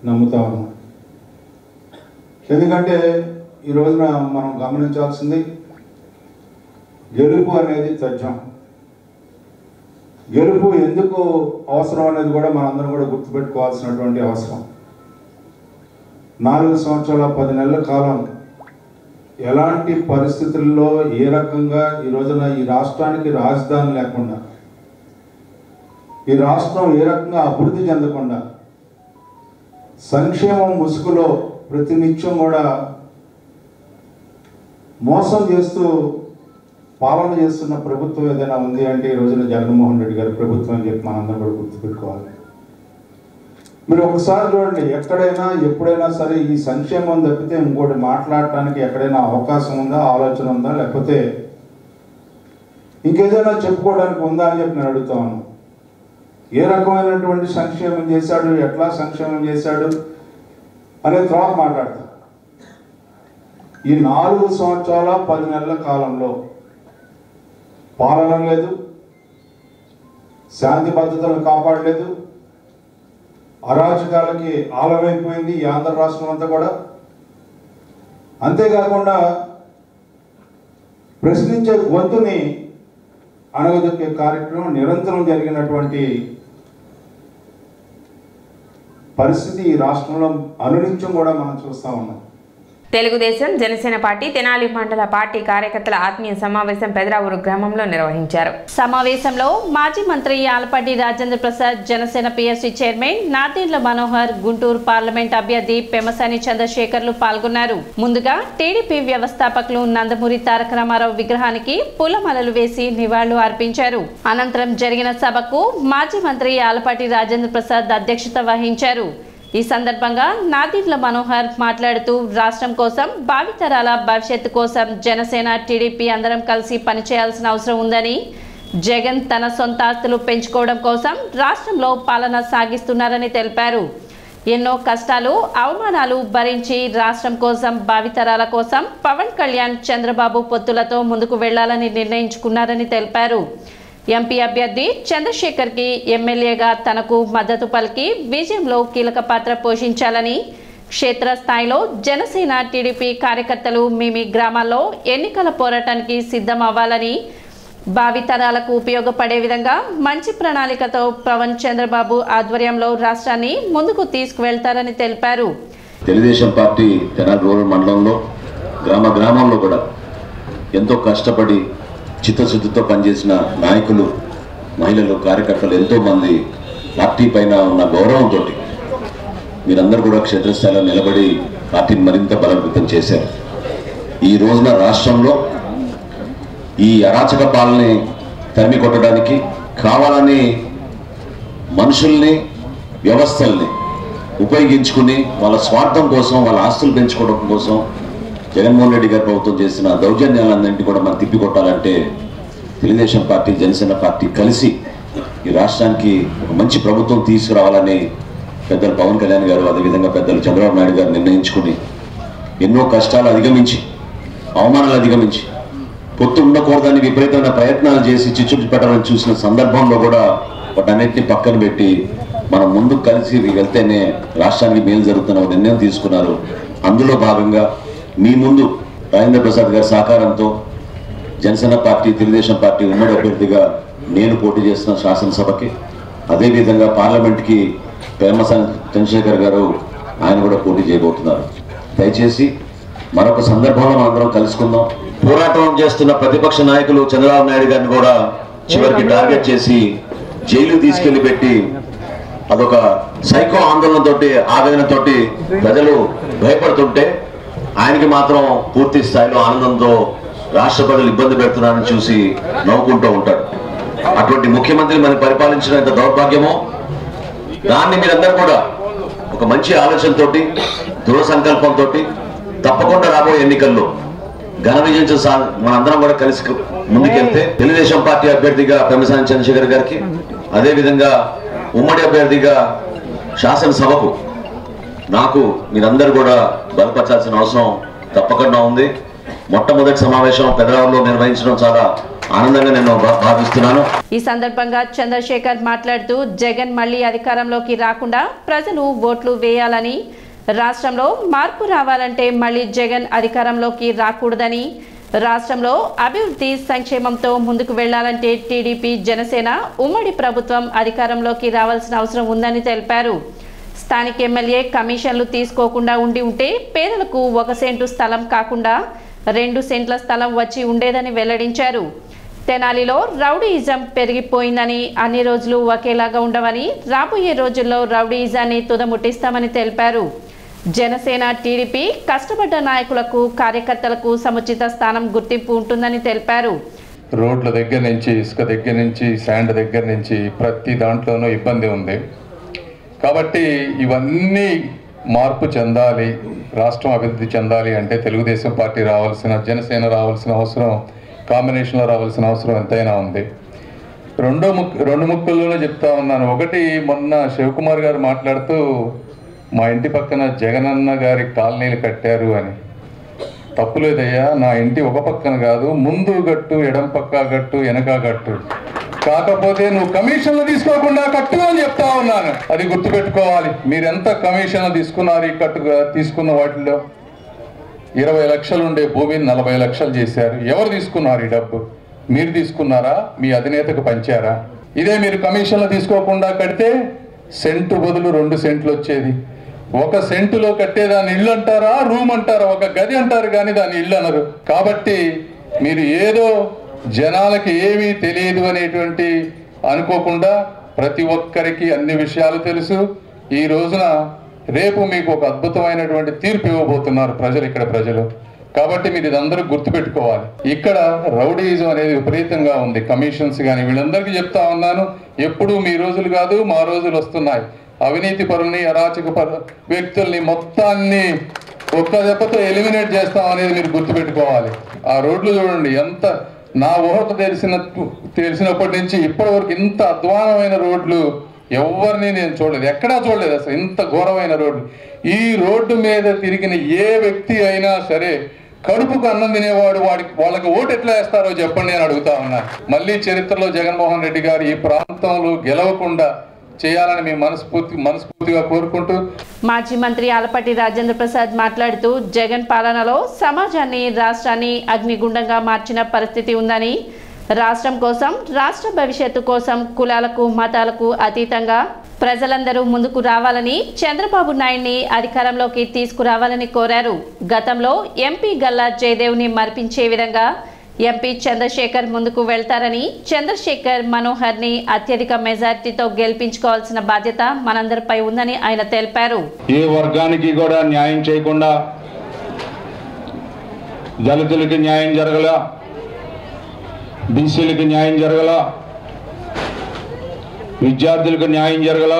K: నమ్ముతా ఉన్నాం. ఎందుకంటే ఈ రోజున మనం గమనించాల్సింది గెలుపు అనేది తథ్యం. గెలుపు ఎందుకు అవసరం అనేది కూడా మనందరం కూడా గుర్తుపెట్టుకోవాల్సినటువంటి అవసరం. 4 సంవత్సరాల 10 నెలల కాలం ఎలాంటి పరిస్థితుల్లో ఏ రకంగా ఈ రోజున ఈ రాష్ట్రానికి రాజధాని లేకుండా, ఈ రాష్ట్రం ఏ రకంగా అభివృద్ధి చెందకుండా, సంక్షేమం ముసుగులో ప్రతినిత్యం కూడా మోసం చేస్తూ పాలన చేస్తున్న ప్రభుత్వం ఏదైనా ఉంది అంటే ఈ రోజున జగన్మోహన్ రెడ్డి గారి ప్రభుత్వం అని చెప్పి మనందరం కూడా గుర్తుపెట్టుకోవాలి. మీరు ఒకసారి చూడండి, ఎక్కడైనా ఎప్పుడైనా సరే ఈ సంక్షేమం తప్పితే ఇంకోటి మాట్లాడటానికి ఎక్కడైనా అవకాశం ఉందా, ఆలోచన ఉందా, లేకపోతే ఇంకేదైనా చెప్పుకోవడానికి ఉందా అని చెప్పి నేను అడుగుతాను. ఏ రకమైనటువంటి సంక్షేమం చేశాడు, ఎట్లా సంక్షేమం చేశాడు అనే తర్వాత మాట్లాడతాను. ఈ 4 సంవత్సరాల 10 నెలల కాలంలో పాలన లేదు, శాంతి భద్రతలను కాపాడలేదు, అరాచకాలకి ఆలమైపోయింది ఈ ఆంధ్ర రాష్ట్రం అంతా కూడా. అంతేకాకుండా ప్రశ్నించే గొంతుని అణగదొక్కే కార్యక్రమం నిరంతరం జరిగినటువంటి పరిస్థితి ఈ రాష్ట్రంలో అనునిత్యం కూడా మనం చూస్తూ ఉన్నాం.
A: తెలుగుదేశం జనసేన పార్టీ తెనాలి మండల పార్టీ కార్యకర్తల ఆత్మీయ సమావేశం పెదరావూరు గ్రామంలో నిర్వహించారు.
L: సమావేశంలో మాజీ మంత్రి Alapati Rajendra Prasad, Janasena PSC chairman Nadendla Manohar, Guntur parliament అభ్యర్థి పెమ్మసాని చంద్రశేఖర్లు పాల్గొన్నారు. ముందుగా టీడీపీ వ్యవస్థాపకులు నందమూరి తారక రామారావు విగ్రహానికి పూలమాలలు వేసి నివాళులు అర్పించారు. అనంతరం జరిగిన సభకు మాజీ మంత్రి ఆలపాటి రాజేంద్ర ప్రసాద్ అధ్యక్షత వహించారు. ఈ సందర్భంగా నాదెండ్ల మనోహర్ మాట్లాడుతూ రాష్ట్రం కోసం, భావితరాల భవిష్యత్తు కోసం జనసేన టీడీపీ అందరం కలిసి పనిచేయాల్సిన అవసరం ఉందని, జగన్ తన సొంత ఆస్తులు పెంచుకోవడం కోసం రాష్ట్రంలో పాలన సాగిస్తున్నారని తెలిపారు. ఎన్నో కష్టాలు, అవమానాలు భరించి రాష్ట్రం కోసం, భావితరాల కోసం పవన్ కళ్యాణ్, చంద్రబాబు పొత్తులతో ముందుకు వెళ్లాలని నిర్ణయించుకున్నారని తెలిపారు. ఎంపీ అభ్యర్థి చంద్రశేఖర్కి ఎమ్మెల్యేగా తనకు మద్దతు పలికి విజయంలో కీలక పాత్ర పోషించాలని, క్షేత్రస్థాయిలో జనసేన టీడీపీ కార్యకర్తలు మీ గ్రామాల్లో ఎన్నికల పోరాటానికి సిద్ధం అవ్వాలని, భావితరాలకు ఉపయోగపడే విధంగా మంచి ప్రణాళికతో పవన్ చంద్రబాబు ఆధ్వర్యంలో రాష్ట్రాన్ని ముందుకు తీసుకువెళ్తారని తెలిపారు.
I: తెలుగుదేశం పార్టీ తెనాలి రూరల్ మండలంలో గ్రామంలో కూడా ఎంతో కష్టపడి చిత్తశుద్ధితో పనిచేసిన నాయకులు, మహిళలు, కార్యకర్తలు ఎంతోమంది పార్టీ పైన ఉన్న గౌరవంతో మీరందరూ కూడా క్షేత్రస్థాయిలో నిలబడి పార్టీని మరింత బలోపేతం చేశారు. ఈ రోజున రాష్ట్రంలో ఈ అరాచక పాలనని తరిమి కొట్టడానికి కావాలని మనుషుల్ని, వ్యవస్థల్ని ఉపయోగించుకుని వాళ్ళ స్వార్థం కోసం, వాళ్ళ ఆస్తులు పెంచుకోవడం కోసం జగన్మోహన్ రెడ్డి గారి ప్రభుత్వం చేసిన దౌర్జన్యాలన్నింటినీ కూడా మనం తిప్పికొట్టాలంటే తెలుగుదేశం పార్టీ, జనసేన పార్టీ కలిసి ఈ రాష్ట్రానికి ఒక మంచి ప్రభుత్వం తీసుకురావాలని పెద్దలు పవన్ కళ్యాణ్ గారు, అదేవిధంగా పెద్దలు చంద్రబాబు నాయుడు గారు నిర్ణయించుకుని ఎన్నో కష్టాలు అధిగమించి, అవమానాలు అధిగమించి, పొత్తు ఉండకూడదని విపరీతమైన ప్రయత్నాలు చేసి చిచ్చులు పెట్టాలని చూసిన సందర్భంలో కూడా వాటన్నిటిని పక్కన పెట్టి మనం ముందుకు కలిసి వెళ్తేనే రాష్ట్రానికి మేలు జరుగుతున్న నిర్ణయం తీసుకున్నారు. అందులో భాగంగా మీ ముందు రాజేంద్ర ప్రసాద్ గారి సహకారంతో జనసేన పార్టీ, తెలుగుదేశం పార్టీ ఉమ్మడి అభ్యర్థిగా నేను పోటీ చేస్తున్న శాసనసభకి, అదేవిధంగా పార్లమెంట్కి పెమ్మసాని చంద్రశేఖర్ గారు ఆయన కూడా పోటీ చేయబోతున్నారు. దయచేసి మరొక సందర్భంలో మనందరం కలుసుకుందాం. పోరాటం చేస్తున్న ప్రతిపక్ష నాయకులు చంద్రబాబు నాయుడు గారిని కూడా చివరికి టార్గెట్ చేసి జైలు తీసుకెళ్లి పెట్టి అదొక సైకో ఆందోళనతోటి ఆవేదనతోటి ప్రజలు భయపడుతుంటే ఆయనకి మాత్రం పూర్తి స్థాయిలో ఆనందంతో రాష్ట్ర ప్రజలు ఇబ్బంది పెడుతున్నారని చూసి నవ్వుకుంటూ ఉంటారు. అటువంటి ముఖ్యమంత్రి మనం పరిపాలించడం ఎంత దౌర్భాగ్యమో దాన్ని మీరందరూ కూడా ఒక మంచి ఆలోచనతోటి దృఢ సంకల్పంతో తప్పకుండా రాబోయే ఎన్నికల్లో ఘన విజయం మనందరం కూడా కలిసి ముందుకెళ్తే తెలుగుదేశం పార్టీ అభ్యర్థిగా పెమ్మసాని చంద్రశేఖర్ గారికి, అదేవిధంగా ఉమ్మడి అభ్యర్థిగా శాసనసభకు నాకు మీరందరూ కూడా బలపరచాల్సిన అవసరం తప్పకుండా ఉంది. మొట్టమొదటి సమావేశం పెదరావులో నిర్వహించడం చాలా ఆనందంగా నేను భావిస్తున్నాను.
L: ఈ సందర్భంగా చంద్రశేఖర్ మాట్లాడుతూ జగన్ మళ్లీ అధికారంలోకి రాకుండా ప్రజలు ఓట్లు వేయాలని, రాష్ట్రంలో మార్పు రావాలంటే మళ్లీ జగన్ అధికారంలోకి రాకూడదని, రాష్ట్రంలో అభివృద్ధి సంక్షేమంతో ముందుకు వెళ్లాలంటే టీడీపీ జనసేన ఉమ్మడి ప్రభుత్వం అధికారంలోకి రావాల్సిన అవసరం ఉందని తెలిపారు. స్థానిక ఎమ్మెల్యే కమిషన్లు తీసుకోకుండా ఉంటే పేదలకు 1 సెంటు స్థలం కాకుండా 2 సెంట్ల స్థలం వచ్చి ఉండేదని వెల్లడించారు. తెనాలిలో రౌడీయిజం పెరిగిపోయిందని, అన్ని రోజులు ఒకేలాగా ఉండవని, రాబోయే రోజుల్లో రౌడీయిజాన్ని తుదముట్టిస్తామని తెలిపారు. జనసేన టీడీపీ కష్టపడ్డ నాయకులకు కార్యకర్తలకు సముచిత స్థానం గుర్తింపు ఉంటుందని తెలిపారు.
J: రోడ్ల దగ్గర నుంచి, ఇసుక దగ్గర నుంచి, శాండ్ దగ్గర నుంచి ప్రతి దాంట్లోనూ ఇబ్బంది ఉంది. కాబట్టి ఇవన్నీ మార్పు చెందాలి, రాష్ట్రం అభివృద్ధి చెందాలి అంటే తెలుగుదేశం పార్టీ రావాల్సిన, జనసేన రావాల్సిన అవసరం, కాంబినేషన్లో రావాల్సిన అవసరం ఎంతైనా ఉంది. రెండు ముక్కల్లోనే చెప్తా ఉన్నాను. ఒకటి, మొన్న శివకుమార్ గారు మాట్లాడుతూ మా ఇంటి పక్కన జగనన్న గారి కాలనీలు కట్టారు అని. తప్పులేదయ్యా, నా ఇంటి ఒక పక్కన కాదు, ముందు గట్టు, ఎడం పక్క గట్టు, వెనక గట్టు. కాకపోతే నువ్వు కమిషన్లు తీసుకోకుండా కట్టు అని చెప్తా ఉన్నాను. అది గుర్తుపెట్టుకోవాలి. మీరెంత కమిషన్లు తీసుకున్నారు? ఈ తీసుకున్న వాటిల్లో 20 లక్షలు ఉండే భూమిని 40 లక్షలు చేశారు. ఎవరు తీసుకున్నారు ఈ డబ్బు? మీరు తీసుకున్నారా? మీ అధినేతకు పంచారా? ఇదే మీరు కమిషన్లు తీసుకోకుండా కడితే సెంటు బదులు 2 సెంట్లు వచ్చేది. 1 సెంటులో కట్టేదాన్ని ఇల్లు అంటారా, రూమ్ అంటారా? ఒక గది అంటారు కానీ దాన్ని ఇల్లు అనరు. కాబట్టి మీరు ఏదో జనాలకి ఏమీ తెలియదు అనేటువంటి అనుకోకుండా ప్రతి ఒక్కరికి అన్ని విషయాలు తెలుసు. ఈ రోజున రేపు మీకు ఒక అద్భుతమైనటువంటి తీర్పు ఇవ్వబోతున్నారు ప్రజలు, ఇక్కడ ప్రజలు. కాబట్టి మీరు ఇదందరూ గుర్తుపెట్టుకోవాలి. ఇక్కడ రౌడీయిజం అనేది విపరీతంగా ఉంది. కమిషన్స్ కానీ వీళ్ళందరికీ చెప్తా ఉన్నాను, ఎప్పుడు మీ రోజులు కాదు, మా రోజులు వస్తున్నాయి. అవినీతి పరుల్ని, అరాచక వ్యక్తుల్ని మొత్తాన్ని ఒక్క దెబ్బతో ఎలిమినేట్ చేస్తాం అనేది మీరు గుర్తుపెట్టుకోవాలి. ఆ రోడ్లు చూడండి, ఎంత నా ఊహత తెలిసినప్పటి నుంచి ఇప్పటి వరకు ఇంత అధ్వానమైన రోడ్లు ఎవరిని నేను చూడలేదు, ఎక్కడా చూడలేదు అసలు. ఇంత ఘోరమైన రోడ్లు. ఈ రోడ్డు మీద తిరిగిన ఏ వ్యక్తి అయినా సరే కడుపుకు అన్నం తినేవాడు వాళ్ళకి ఓటు ఎట్లా వేస్తారో చెప్పండి నేను అడుగుతా ఉన్నాను. మళ్ళీ చరిత్రలో జగన్మోహన్ రెడ్డి గారు ఈ ప్రాంతంలో గెలవకుండా చేయాలని మేము మనస్ఫూర్తిగా కోరుకుంటూ.
L: మాజీ మంత్రి ఆలపాటి రాజేంద్ర ప్రసాద్ మాట్లాడుతూ జగన్ పాలనలో సమాజాన్ని, రాష్ట్రాన్ని అగ్నిగుండంగా మార్చిన పరిస్థితి ఉందని, రాష్ట్రం కోసం, రాష్ట్ర భవిష్యత్తు కోసం కులాలకు, మతాలకు అతీతంగా ప్రజలందరూ ముందుకు రావాలని, చంద్రబాబు నాయుడిని అధికారంలోకి తీసుకురావాలని కోరారు. గతంలో ఎంపీ గల్లా జయదేవ్ని మరిపించే విధంగా ఎంపీ చంద్రశేఖర్ ముందుకు వెళ్తారని, చంద్రశేఖర్ మనోహర్ని అత్యధిక మెజార్టీతో గెలిపించుకోవాల్సిన బాధ్యత మనందరిపై ఉందని ఆయన తెలిపారు.
K: ఏ వర్గానికి కూడా న్యాయం చేయకుండా, దళితులకి న్యాయం జరగల, బీసీలకి న్యాయం జరగల, విద్యార్థులకు న్యాయం జరగల,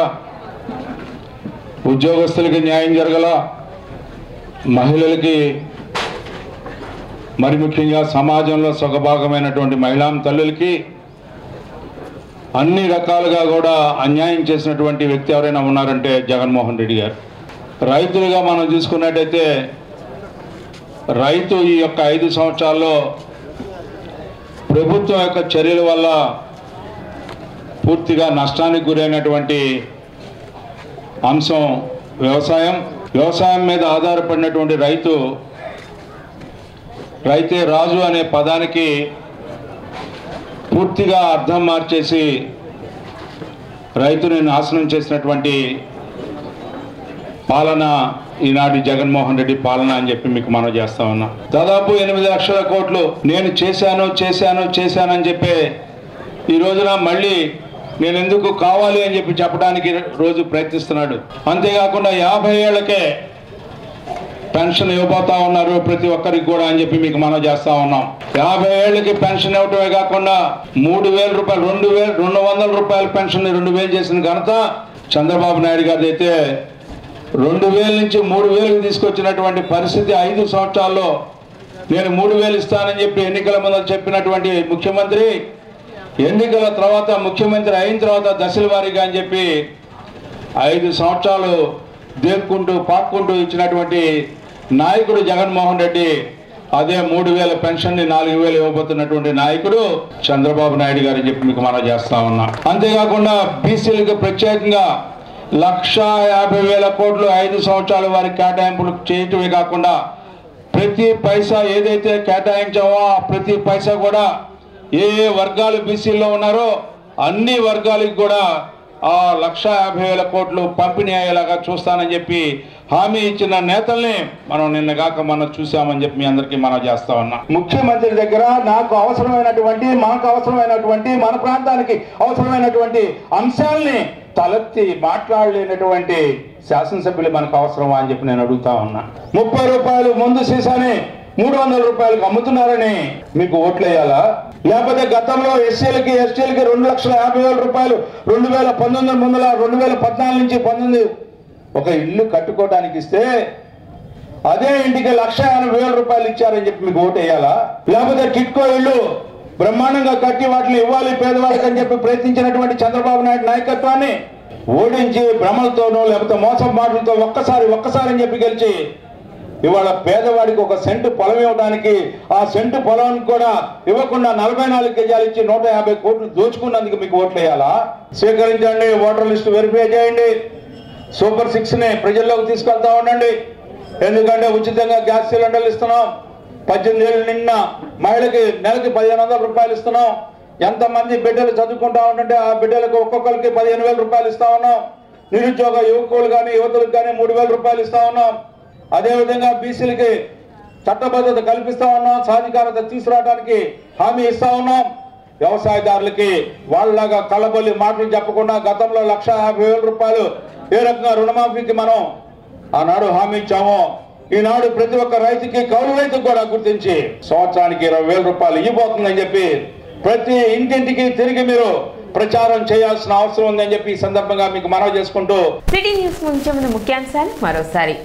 K: ఉద్యోగస్తులకి న్యాయం జరగల, మహిళలకి, మరి ముఖ్యంగా సమాజంలో సగభాగమైనటువంటి మహిళా తల్లులకి అన్ని రకాలుగా కూడా అన్యాయం చేసినటువంటి వ్యక్తి ఎవరైనా ఉన్నారంటే జగన్మోహన్ రెడ్డి గారు. రైతులుగా మనం చూసుకున్నట్టయితే రైతు ఈ యొక్క 5 సంవత్సరాల్లో ప్రభుత్వం యొక్క చర్యల వల్ల పూర్తిగా నష్టానికి గురైనటువంటి అంశం వ్యవసాయం మీద ఆధారపడినటువంటి రైతే రాజు అనే పదానికి పూర్తిగా అర్థం మార్చేసి రైతుని నాశనం చేసినటువంటి పాలన
B: ఈనాటి జగన్మోహన్ రెడ్డి పాలన అని చెప్పి మీకు మనం చేస్తా ఉన్నా. దాదాపు 8 లక్షల కోట్లు నేను చేశానని చెప్పి ఈ రోజున మళ్ళీ నేను ఎందుకు కావాలి అని చెప్పి చెప్పడానికి రోజు ప్రయత్నిస్తున్నాడు. అంతేకాకుండా 50 ఏళ్లకే పెన్షన్ ఇవ్వబోతా ఉన్నారు ప్రతి ఒక్కరికి కూడా అని చెప్పి మీకు మనం చేస్తా ఉన్నాం. 50 ఏళ్ళకి పెన్షన్ ఇవ్వటమే కాకుండా 3,000 రూపాయలు 200 రూపాయల పెన్షన్ 2,000 చేసిన ఘనత చంద్రబాబు నాయుడు గారిది అయితే 2,000 నుంచి 3,000కి తీసుకొచ్చినటువంటి పరిస్థితి 5 సంవత్సరాల్లో నేను 3,000 ఇస్తానని చెప్పి ఎన్నికల ముందు చెప్పినటువంటి ముఖ్యమంత్రి ఎన్నికల తర్వాత ముఖ్యమంత్రి అయిన తర్వాత దశల వారీగా అని చెప్పి 5 సంవత్సరాలు దేక్కుంటూ పాక్కుంటూ ఇచ్చినటువంటి నాయకుడు జగన్మోహన్ రెడ్డి. అదే 3,000 పెన్షన్ని 4,000 ఇవ్వబోతున్నటువంటి నాయకుడు చంద్రబాబు నాయుడు గారు అని చెప్పి మీకు మనం చేస్తా ఉన్నా. అంతేకాకుండా బీసీలకు ప్రత్యేకంగా 1,50,000 కోట్లు 5 సంవత్సరాల వారికి కేటాయింపులు చేయటమే కాకుండా ప్రతి పైసా ఏదైతే కేటాయించామో ఆ ప్రతి పైసా కూడా ఏ వర్గాలు బీసీల్లో ఉన్నారో అన్ని వర్గాలకు కూడా ఆ 1,50,000 కోట్లు పంపిణీ అయ్యేలాగా చూస్తానని చెప్పి హామీ ఇచ్చిన నేతల్ని మనం నిన్నగాక మనం చూసామని చెప్పి మీ అందరికీ మనం చేస్తా ఉన్నాం. ముఖ్యమంత్రి దగ్గర నాకు అవసరమైనటువంటి మాకు అవసరమైనటువంటి మన ప్రాంతానికి అవసరమైనటువంటి అంశాలని తలెత్తి మాట్లాడలేనటువంటి శాసనసభ్యులు మనకు అవసరమా అని చెప్పి నేను అడుగుతా ఉన్నా. 30 రూపాయలు ముందు సీసాని 300 రూపాయలకు అమ్ముతున్నారని మీకు ఓట్లు వేయాలా? లేకపోతే గతంలో ఎస్సీలకి ఎస్టీలకి 2,50,000 రూపాయలు 2019 ముందల 2014 నుంచి 19 ఒక ఇల్లు కట్టుకోవడానికి ఇస్తే అదే ఇంటికి 1,80,000 రూపాయలు ఇచ్చారని చెప్పి మీకు ఓటు వేయాలా? లేకపోతే కిట్కో ఇల్లు బ్రహ్మాండంగా కట్టి వాటిని ఇవ్వాలి పేదవాళ్ళకి అని చెప్పి ప్రయత్నించినటువంటి చంద్రబాబు నాయుడు నాయకత్వాన్ని ఓడించి భ్రమలతోనో లేకపోతే మోసం మాటలతో ఒక్కసారి అని చెప్పి గెలిచి ఇవాళ పేదవాడికి 1 సెంటు పొలం ఇవ్వడానికి ఆ సెంటు పొలానికి కూడా ఇవ్వకుండా 44 గజాలు ఇచ్చి 150 కోట్లు దోచుకున్నందుకు మీకు ఓట్లు వేయాలా? స్వీకరించండి, ఓటర్ లిస్టు వెరిఫై చేయండి, సూపర్ 6ని ప్రజల్లోకి తీసుకెళ్తా ఉండండి. ఎందుకంటే ఉచితంగా గ్యాస్ సిలిండర్లు ఇస్తున్నాం. 18 ఏళ్ళు నిన్న మహిళకి నెలకి 1,500 రూపాయలు ఇస్తున్నాం. ఎంతమంది బిడ్డలు చదువుకుంటా ఉంటుంటే ఆ బిడ్డలకు ఒక్కొక్కరికి 15,000 రూపాయలు ఇస్తా ఉన్నాం. నిరుద్యోగ యువకులు కానీ యువతులకు కానీ 3,000 రూపాయలు ఇస్తా ఉన్నాం. అదేవిధంగా బీసీలకి చట్టబద్ధత కల్పిస్తా ఉన్నాం. సాధికారత తీసుకురావడానికి హామీ ఇస్తా ఉన్నాం. వ్యవసాయదారులకి వాళ్ళలాగా కళ్ళబొల్లి మాటలు చెప్పకుండా గతంలో 1,50,000 రూపాయలు ఏ రకంగా రుణమాఫీకి మనం ఆనాడు హామీ ఇచ్చామో ఈనాడు ప్రతి ఒక్క రైతుకి కౌలు రైతుకు కూడా గుర్తించి సంవత్సరానికి 20,000 రూపాయలు ఇవ్వబోతుందని చెప్పి ప్రతి ఇంటింటికి తిరిగి మీరు ప్రచారం చేయాల్సిన అవసరం ఉందని చెప్పి ఈ సందర్భంగా మీకు మనవి చేసుకుంటూ
A: సిటీ న్యూస్ ముందు ముఖ్యాంశాలు మరోసారి.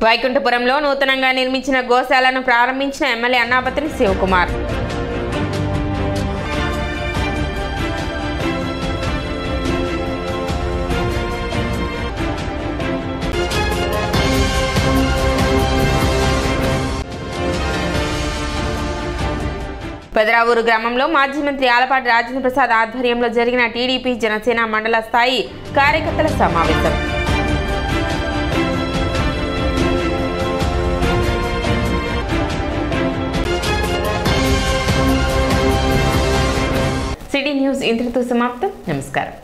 A: వైకుంఠపురంలో నూతనంగా నిర్మించిన గోశాలను ప్రారంభించిన ఎమ్మెల్యే అన్నాబత్తుని శివకుమార్. పెదరావూరు గ్రామంలో మాజీ మంత్రి ఆలపాటి రాజేంద్ర ప్రసాద్ ఆధ్వర్యంలో జరిగిన టీడీపీ జనసేన మండల స్థాయి కార్యకర్తల సమావేశం. సిటీ న్యూస్ ఇంతటితో సమాప్తం. నమస్కారం.